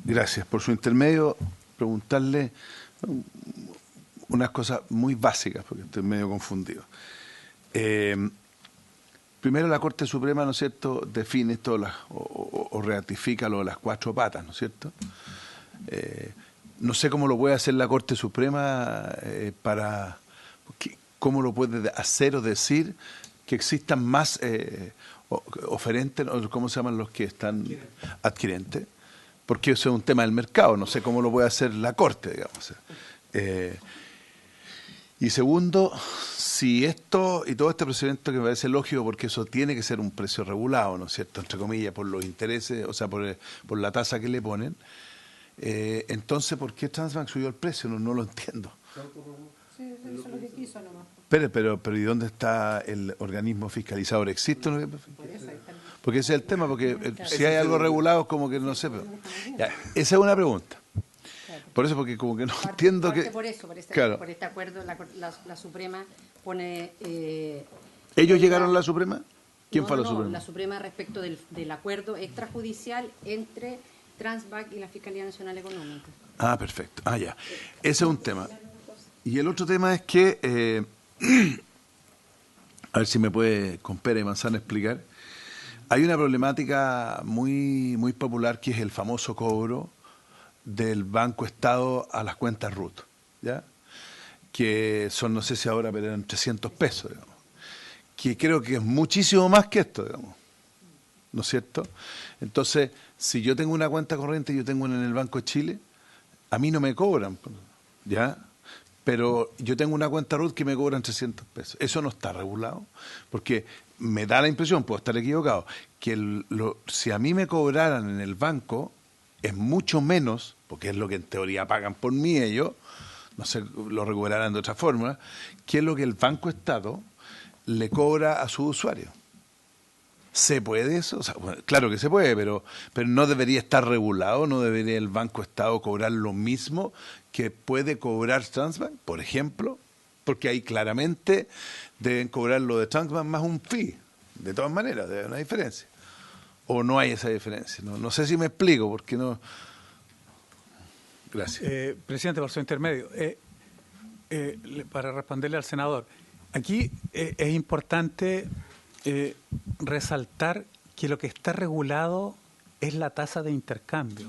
Gracias. Por su intermedio, preguntarle unas cosas muy básicas, porque estoy medio confundido. Primero, la Corte Suprema, ¿no es cierto?, define esto o ratifica lo de las 4 patas, ¿no es cierto? No sé cómo lo puede hacer la Corte Suprema cómo lo puede hacer o decir que existan más oferentes, ¿cómo se llaman los que están adquirentes? Porque eso es un tema del mercado, no sé cómo lo puede hacer la Corte, digamos. Y segundo, si esto y todo este procedimiento que me parece lógico, porque eso tiene que ser un precio regulado, ¿no es cierto?, entre comillas, por los intereses, o sea, por la tasa que le ponen, entonces, ¿por qué Transbank subió el precio? No lo entiendo. Sí, eso es lo que quiso nomás. Pero ¿y dónde está el organismo fiscalizador? ¿Existe un organismo fiscalizador? Porque ese es el tema, porque si hay algo regulado, como que no sé. Ya, esa es una pregunta. Por eso, porque como que no entiendo que... Por este acuerdo, la Suprema pone... ¿Ellos llegaron a la Suprema? ¿Quién fue a la Suprema? La Suprema respecto del acuerdo extrajudicial entre Transbank y la Fiscalía Nacional Económica. Ah, perfecto. Ah, ya. Ese es un tema. Y el otro tema es que... a ver si me puede, con pera y manzana, explicar. Hay una problemática muy, muy popular que es el famoso cobro del Banco Estado a las cuentas RUT, ¿ya? Que son, no sé si ahora, pero eran 300 pesos, digamos. Que creo que es muchísimo más que esto, digamos. ¿No es cierto? Entonces, si yo tengo una cuenta corriente, yo tengo en el Banco de Chile, a mí no me cobran, ¿ya? Pero yo tengo una cuenta RUT que me cobran 300 pesos. Eso no está regulado, porque me da la impresión, puedo estar equivocado, que si a mí me cobraran en el banco, es mucho menos, porque es lo que en teoría pagan por mí ellos, no sé, lo recobrarán de otra forma, que es lo que el Banco Estado le cobra a su usuario. ¿Se puede eso? O sea, bueno, claro que se puede, pero no debería estar regulado, no debería el Banco Estado cobrar lo mismo que puede cobrar Transbank, por ejemplo, porque ahí claramente deben cobrar lo de Transbank más un fee, de todas maneras, debe haber una diferencia. ¿O no hay esa diferencia? No sé si me explico, porque no... Gracias. Presidente, por su intermedio, para responderle al senador, aquí es importante resaltar que lo que está regulado es la tasa de intercambio,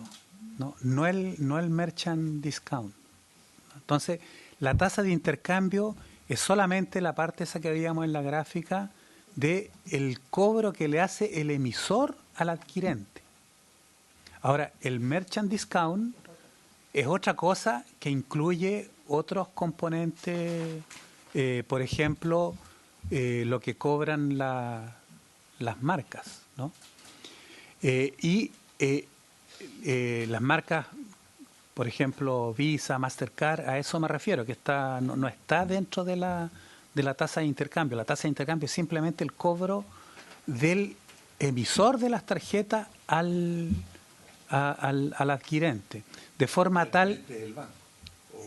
no el merchant discount. Entonces, la tasa de intercambio es solamente la parte esa que veíamos en la gráfica de el cobro que le hace el emisor al adquirente. Ahora, el merchant discount es otra cosa que incluye otros componentes, por ejemplo, lo que cobran las marcas, ¿no? Las marcas, por ejemplo, Visa, Mastercard, a eso me refiero, que no está dentro de la tasa de intercambio. La tasa de intercambio es simplemente el cobro del emisor de las tarjetas al adquirente, de forma tal... ¿El banco?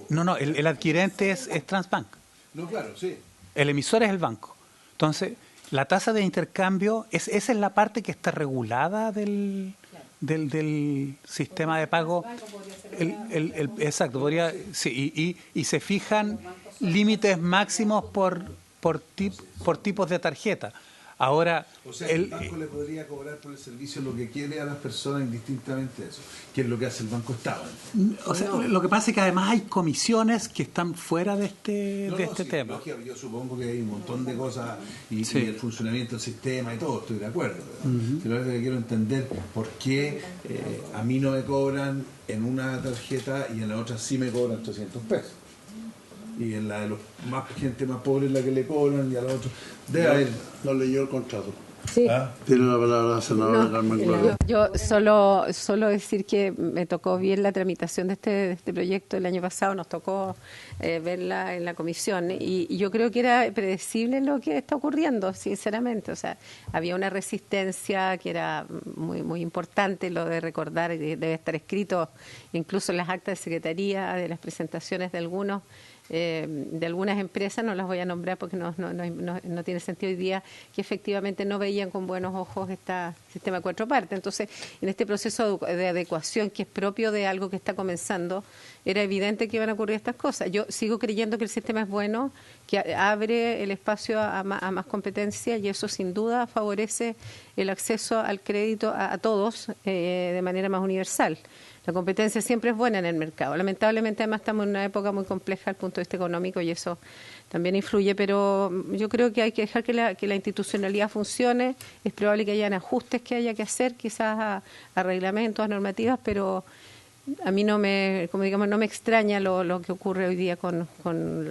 No, el adquirente es Transbank. No, claro, sí. El emisor es el banco. Entonces, la tasa de intercambio, esa es la parte que está regulada del sistema de pago. Exacto, sí, y se fijan límites máximos por tipos de tarjeta. Ahora, o sea, el banco le podría cobrar por el servicio lo que quiere a las personas indistintamente de eso, que es lo que hace el Banco Estado. O sea, lo que pasa es que además hay comisiones que están fuera de este tema. Lógico, yo supongo que hay un montón de cosas y el funcionamiento del sistema y todo, estoy de acuerdo. Pero que quiero entender por qué a mí no me cobran en una tarjeta y en la otra sí me cobran 300 pesos. Y en la de gente más pobre es la que le cobran y a la otra... No leyó el contrato. Sí. Tiene la palabra la senadora Carmen Gloria. Yo solo decir que me tocó bien la tramitación de este proyecto el año pasado, nos tocó verla en la comisión y yo creo que era predecible lo que está ocurriendo, sinceramente. O sea, había una resistencia que era muy importante, lo de recordar, y debe estar escrito incluso en las actas de secretaría de las presentaciones de algunas empresas, no las voy a nombrar porque no tiene sentido hoy día, que efectivamente no veían con buenos ojos este sistema de 4 partes. Entonces, en este proceso de adecuación que es propio de algo que está comenzando, era evidente que iban a ocurrir estas cosas. Yo sigo creyendo que el sistema es bueno, que abre el espacio a más competencia y eso sin duda favorece el acceso al crédito a todos de manera más universal. La competencia siempre es buena en el mercado. Lamentablemente, además, estamos en una época muy compleja desde el punto de vista económico y eso también influye, pero yo creo que hay que dejar que la institucionalidad funcione. Es probable que hayan ajustes que haya que hacer, quizás a reglamentos, a normativas, pero a mí no me extraña lo que ocurre hoy día con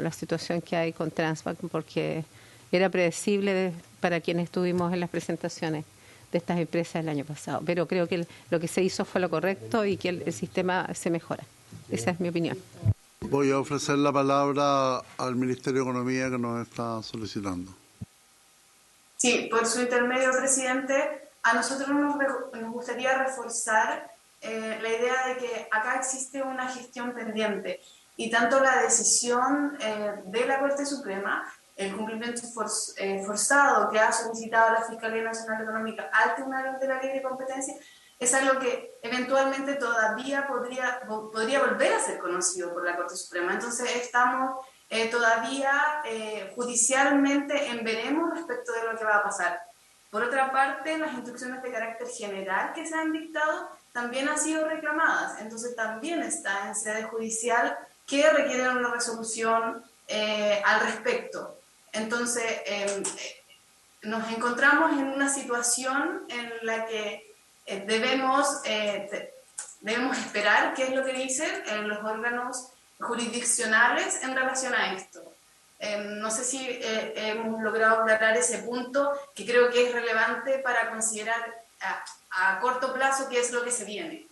la situación que hay con Transbank, porque era predecible para quienes estuvimos en las presentaciones de estas empresas el año pasado. Pero creo que lo que se hizo fue lo correcto y que el sistema se mejora. Esa es mi opinión. Voy a ofrecer la palabra al Ministerio de Economía que nos está solicitando. Sí, por su intermedio, presidente, a nosotros nos gustaría reforzar la idea de que acá existe una gestión pendiente y tanto la decisión de la Corte Suprema, el cumplimiento forzado que ha solicitado la Fiscalía Nacional Económica al Tribunal de la Ley de Competencia, es algo que eventualmente todavía podría volver a ser conocido por la Corte Suprema. Entonces estamos todavía judicialmente en veremos respecto de lo que va a pasar. Por otra parte, las instrucciones de carácter general que se han dictado también han sido reclamadas. Entonces también está en sede judicial que requieren una resolución al respecto. Entonces, nos encontramos en una situación en la que debemos esperar qué es lo que dicen los órganos jurisdiccionales en relación a esto. No sé si hemos logrado aclarar ese punto, que creo que es relevante para considerar a corto plazo qué es lo que se viene.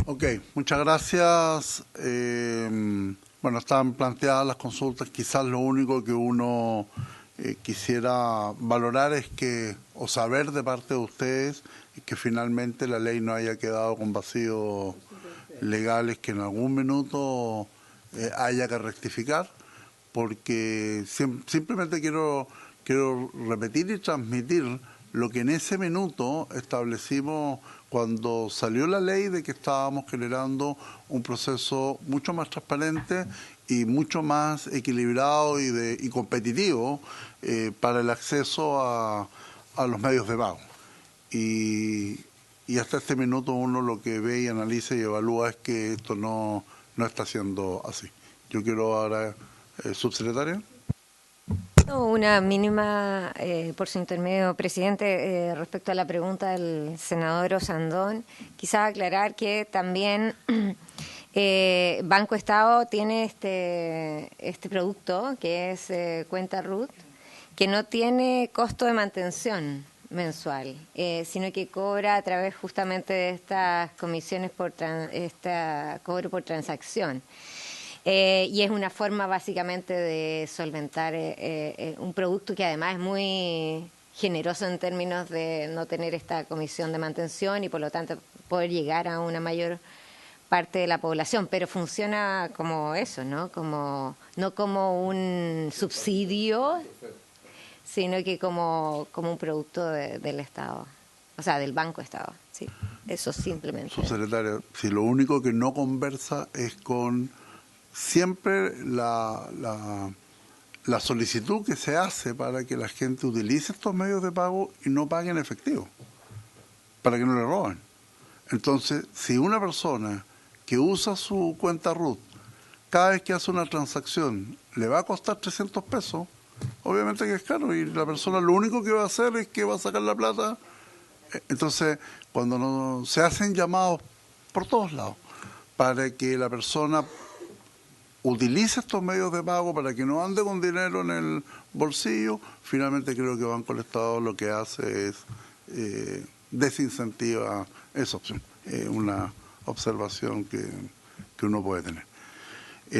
Ok, muchas gracias. Bueno, están planteadas las consultas. Quizás lo único que uno quisiera valorar es que, o saber de parte de ustedes, es que finalmente la ley no haya quedado con vacíos legales que en algún minuto haya que rectificar, porque simplemente quiero repetir y transmitir lo que en ese minuto establecimos cuando salió la ley, de que estábamos generando un proceso mucho más transparente y mucho más equilibrado y competitivo para el acceso a los medios de pago. Y hasta este minuto uno lo que ve y analiza y evalúa es que esto no está siendo así. Yo quiero ahora, subsecretaria. Una mínima, por su intermedio, presidente, respecto a la pregunta del senador Osandón, quizá aclarar que también Banco Estado tiene este producto que es cuenta RUT, que no tiene costo de mantención mensual, sino que cobra a través justamente de estas comisiones por cobro por transacción. Y es una forma básicamente de solventar un producto que además es muy generoso en términos de no tener esta comisión de mantención y por lo tanto poder llegar a una mayor parte de la población, pero funciona como eso, ¿no? No como un subsidio, sino que como un producto del Estado, o sea, del Banco Estado, sí, eso simplemente. Subsecretaria, si lo único que no conversa es con siempre la solicitud que se hace para que la gente utilice estos medios de pago y no pague en efectivo, para que no le roben. Entonces, si una persona que usa su cuenta RUT, cada vez que hace una transacción, le va a costar 300 pesos, obviamente que es caro, y la persona lo único que va a hacer es que va a sacar la plata. Entonces, cuando se hacen llamados por todos lados para que la persona utilice estos medios de pago para que no ande con dinero en el bolsillo, finalmente creo que Banco del Estado lo que hace es desincentiva esa opción. Una observación que uno puede tener.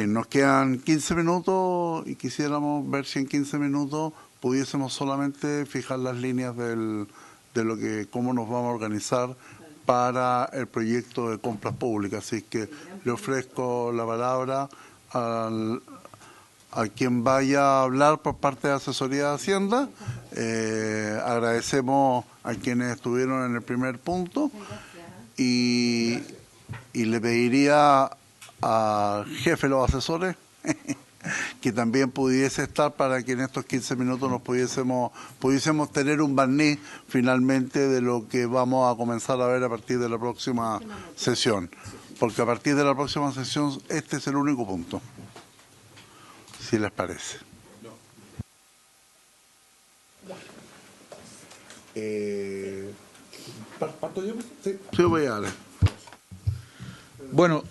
Nos quedan 15 minutos y quisiéramos ver si en 15 minutos pudiésemos solamente fijar las líneas de cómo nos vamos a organizar para el proyecto de compras públicas. Así que le ofrezco la palabra a quien vaya a hablar por parte de Asesoría de Hacienda. Agradecemos a quienes estuvieron en el primer punto y le pediría al jefe de los asesores que también pudiese estar para que en estos 15 minutos nos pudiésemos tener un barniz finalmente de lo que vamos a comenzar a ver a partir de la próxima sesión. Porque a partir de la próxima sesión este es el único punto, si les parece. ¿Parto yo? Sí. Sí, voy a darle. Bueno,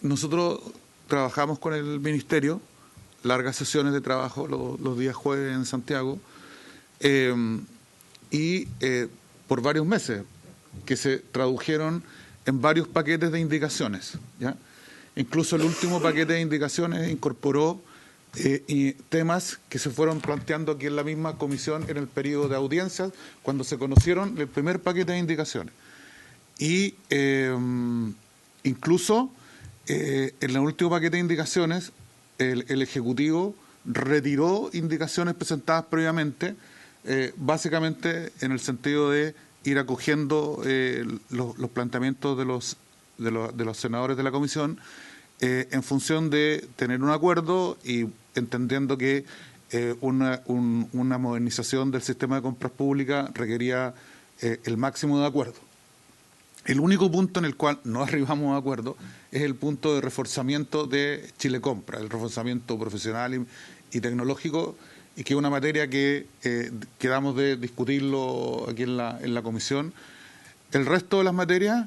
nosotros trabajamos con el Ministerio, largas sesiones de trabajo los días jueves en Santiago, y por varios meses, que se tradujeron en varios paquetes de indicaciones, ¿ya? Incluso el último paquete de indicaciones incorporó temas que se fueron planteando aquí en la misma comisión en el periodo de audiencias, cuando se conocieron el primer paquete de indicaciones. Y incluso en el último paquete de indicaciones, el Ejecutivo retiró indicaciones presentadas previamente, básicamente en el sentido de ir acogiendo los planteamientos de los senadores de la comisión en función de tener un acuerdo y entendiendo que una modernización del sistema de compras públicas requería el máximo de acuerdo. El único punto en el cual no arribamos a acuerdo es el punto de reforzamiento de Chile Compra, el reforzamiento profesional y tecnológico, y que es una materia que quedamos de discutirlo aquí en la comisión. El resto de las materias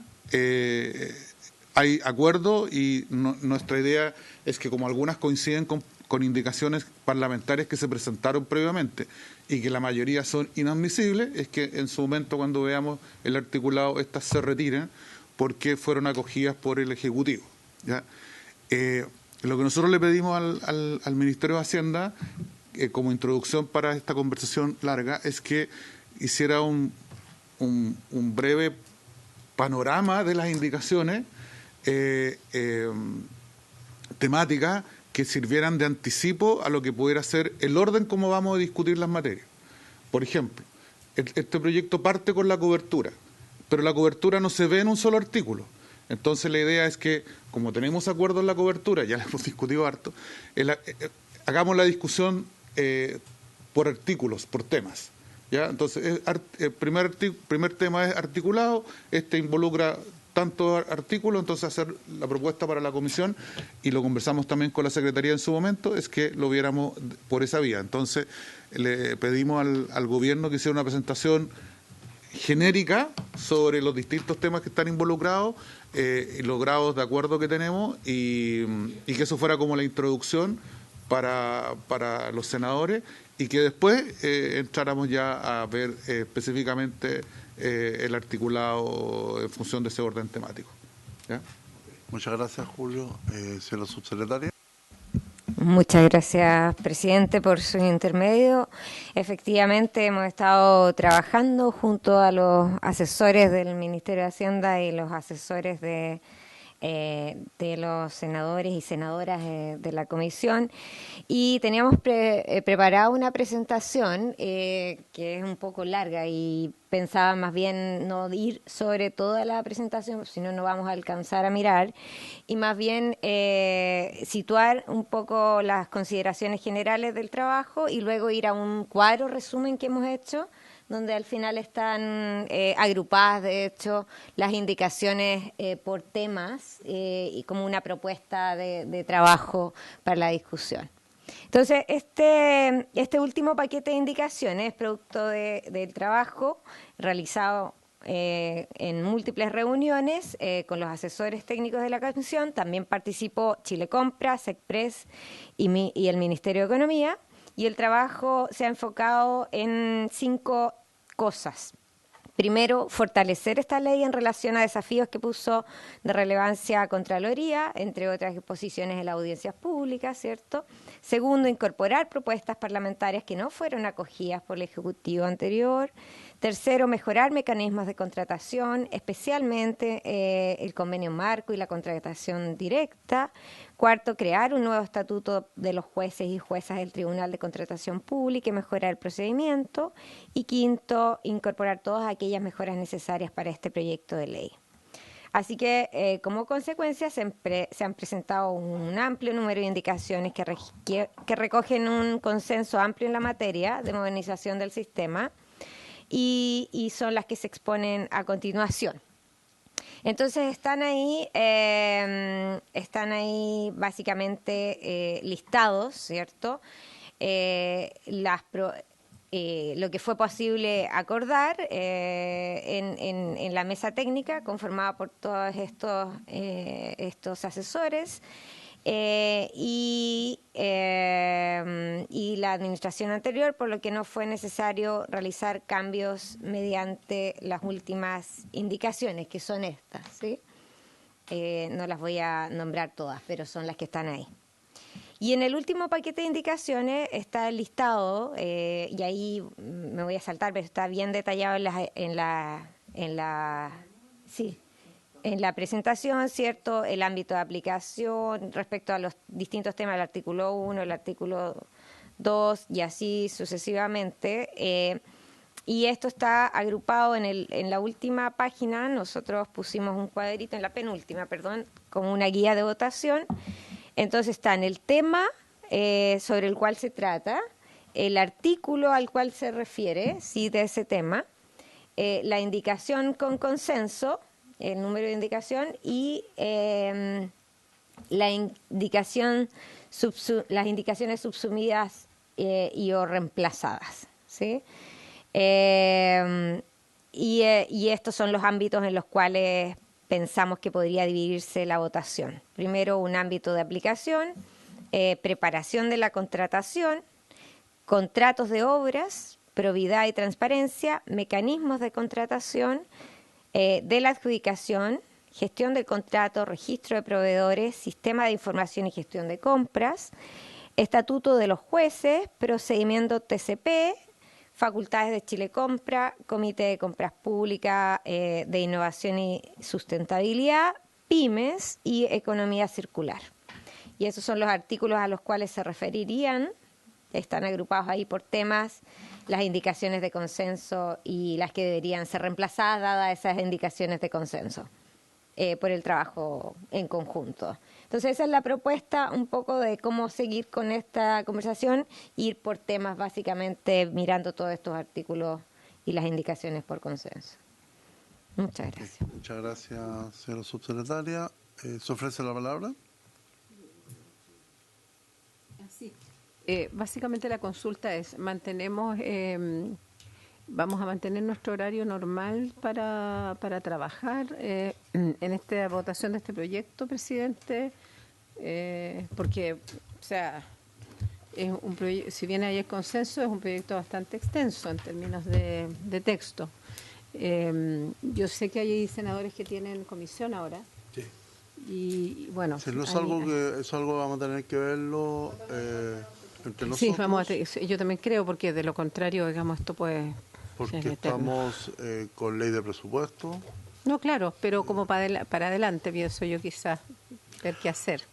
hay acuerdo y nuestra idea es que, como algunas coinciden con indicaciones parlamentarias que se presentaron previamente y que la mayoría son inadmisibles, es que en su momento, cuando veamos el articulado, estas se retiren porque fueron acogidas por el Ejecutivo, ¿ya? Lo que nosotros le pedimos al Ministerio de Hacienda como introducción para esta conversación larga es que hiciera un breve panorama de las indicaciones temáticas que sirvieran de anticipo a lo que pudiera ser el orden como vamos a discutir las materias. Por ejemplo, este proyecto parte con la cobertura, pero la cobertura no se ve en un solo artículo. Entonces la idea es que, como tenemos acuerdo en la cobertura, ya la hemos discutido harto, hagamos la discusión por artículos, por temas, ¿ya? Entonces, el primer tema es articulado, involucra tantos artículos, entonces hacer la propuesta para la comisión, y lo conversamos también con la Secretaría en su momento, es que lo viéramos por esa vía. Entonces le pedimos al gobierno que hiciera una presentación genérica sobre los distintos temas que están involucrados, los grados de acuerdo que tenemos, y que eso fuera como la introducción para los senadores, y que después entráramos ya a ver específicamente el articulado en función de ese orden temático. ¿Ya? Muchas gracias, Julio. Señora subsecretaria. Muchas gracias, presidente, por su intermedio. Efectivamente, hemos estado trabajando junto a los asesores del Ministerio de Hacienda y los asesores de los senadores y senadoras de la comisión, y teníamos preparado una presentación que es un poco larga, y pensaba más bien no ir sobre toda la presentación, si no, no vamos a alcanzar a mirar, y más bien situar un poco las consideraciones generales del trabajo y luego ir a un cuadro resumen que hemos hecho, donde al final están agrupadas, de hecho, las indicaciones por temas y como una propuesta de trabajo para la discusión. Entonces, este último paquete de indicaciones es producto del trabajo realizado en múltiples reuniones con los asesores técnicos de la comisión. También participó Chile Compra, SECPRES y el Ministerio de Economía. Y el trabajo se ha enfocado en 5 cosas. Primero, fortalecer esta ley en relación a desafíos que puso de relevancia a Contraloría, entre otras exposiciones en las audiencias públicas, ¿cierto? Segundo, incorporar propuestas parlamentarias que no fueron acogidas por el Ejecutivo anterior. Tercero, mejorar mecanismos de contratación, especialmente el convenio marco y la contratación directa. Cuarto, crear un nuevo estatuto de los jueces y juezas del Tribunal de Contratación Pública y mejorar el procedimiento. Y quinto, incorporar todas aquellas mejoras necesarias para este proyecto de ley. Así que, como consecuencia, se han presentado un amplio número de indicaciones que recogen un consenso amplio en la materia de modernización del sistema, y son las que se exponen a continuación. Entonces están ahí básicamente listados, ¿cierto? Lo que fue posible acordar en la mesa técnica conformada por todos estos asesores y la administración anterior, por lo que no fue necesario realizar cambios mediante las últimas indicaciones, que son estas, ¿sí? No las voy a nombrar todas, pero son las que están ahí. Y en el último paquete de indicaciones está el listado, y ahí me voy a saltar, pero está bien detallado en la presentación, ¿cierto? El ámbito de aplicación respecto a los distintos temas del artículo 1, el artículo 2 y así sucesivamente. Y esto está agrupado en la última página. Nosotros pusimos un cuadrito, en la penúltima, perdón, como una guía de votación. Entonces está en el tema sobre el cual se trata, el artículo al cual se refiere, sí, de ese tema, la indicación con consenso, el número de indicación, y las indicaciones subsumidas y o reemplazadas, ¿sí? Y estos son los ámbitos en los cuales pensamos que podría dividirse la votación. Primero, un ámbito de aplicación, preparación de la contratación, contratos de obras, probidad y transparencia, mecanismos de contratación, de la adjudicación, gestión del contrato, registro de proveedores, sistema de información y gestión de compras, estatuto de los jueces, procedimiento TCP, facultades de Chile Compra, Comité de Compras Públicas, de Innovación y Sustentabilidad, pymes y economía circular. Y esos son los artículos a los cuales se referirían. Están agrupados ahí por temas, las indicaciones de consenso y las que deberían ser reemplazadas dadas esas indicaciones de consenso por el trabajo en conjunto. Entonces esa es la propuesta un poco de cómo seguir con esta conversación, ir por temas básicamente mirando todos estos artículos y las indicaciones por consenso. Muchas gracias. Muchas gracias, señora subsecretaria. ¿Se ofrece la palabra? Básicamente la consulta es, vamos a mantener nuestro horario normal para trabajar en esta votación de este proyecto, presidente, porque, o sea, si bien hay el consenso, es un proyecto bastante extenso en términos de texto. Yo sé que hay senadores que tienen comisión ahora. Sí. Y bueno, si no es algo que vamos a tener que verlo entre nosotros. Sí, yo también creo, porque de lo contrario, digamos, esto puede... Porque estamos con ley de presupuesto. No, claro, pero como para adelante, pienso yo, quizás ver qué hacer.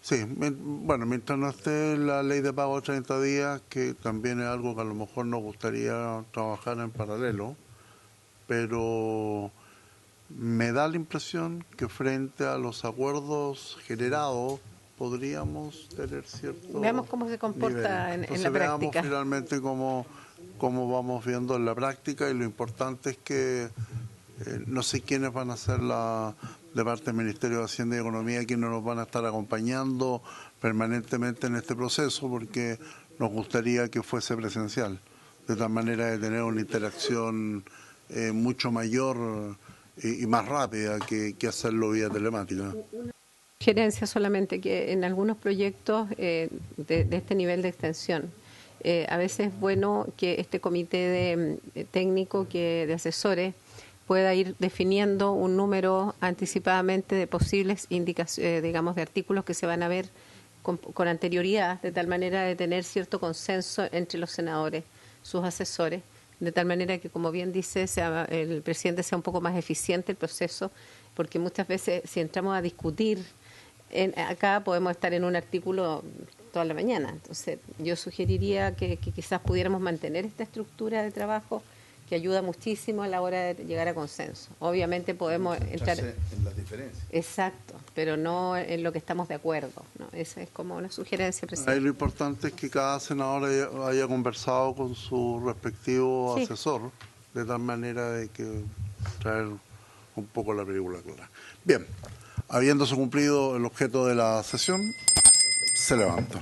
Sí, bueno, mientras no esté la ley de pago de 30 días, que también es algo que a lo mejor nos gustaría trabajar en paralelo, pero me da la impresión que frente a los acuerdos generados podríamos tener cierto... Veamos cómo se comporta en la práctica. Veamos finalmente cómo vamos viendo en la práctica, y lo importante es que no sé quiénes van a ser de parte del Ministerio de Hacienda y Economía quienes nos van a estar acompañando permanentemente en este proceso, porque nos gustaría que fuese presencial, de tal manera de tener una interacción mucho mayor y más rápida que hacerlo vía telemática. Sugerencia solamente que en algunos proyectos de este nivel de extensión, a veces es bueno que este comité técnico de asesores pueda ir definiendo un número anticipadamente de posibles indicaciones, digamos, de artículos que se van a ver con anterioridad, de tal manera de tener cierto consenso entre los senadores, sus asesores, de tal manera que, como bien dice, el presidente sea un poco más eficiente el proceso, porque muchas veces si entramos a discutir acá podemos estar en un artículo toda la mañana. Entonces yo sugeriría que quizás pudiéramos mantener esta estructura de trabajo que ayuda muchísimo a la hora de llegar a consenso. Obviamente podemos entrar en las diferencias. Exacto, pero no en lo que estamos de acuerdo, ¿no? Esa es como una sugerencia, presidente. Ahí lo importante es que cada senador haya conversado con su respectivo asesor, de tal manera de que traer un poco la película clara. Bien, habiéndose cumplido el objeto de la sesión, se levanta.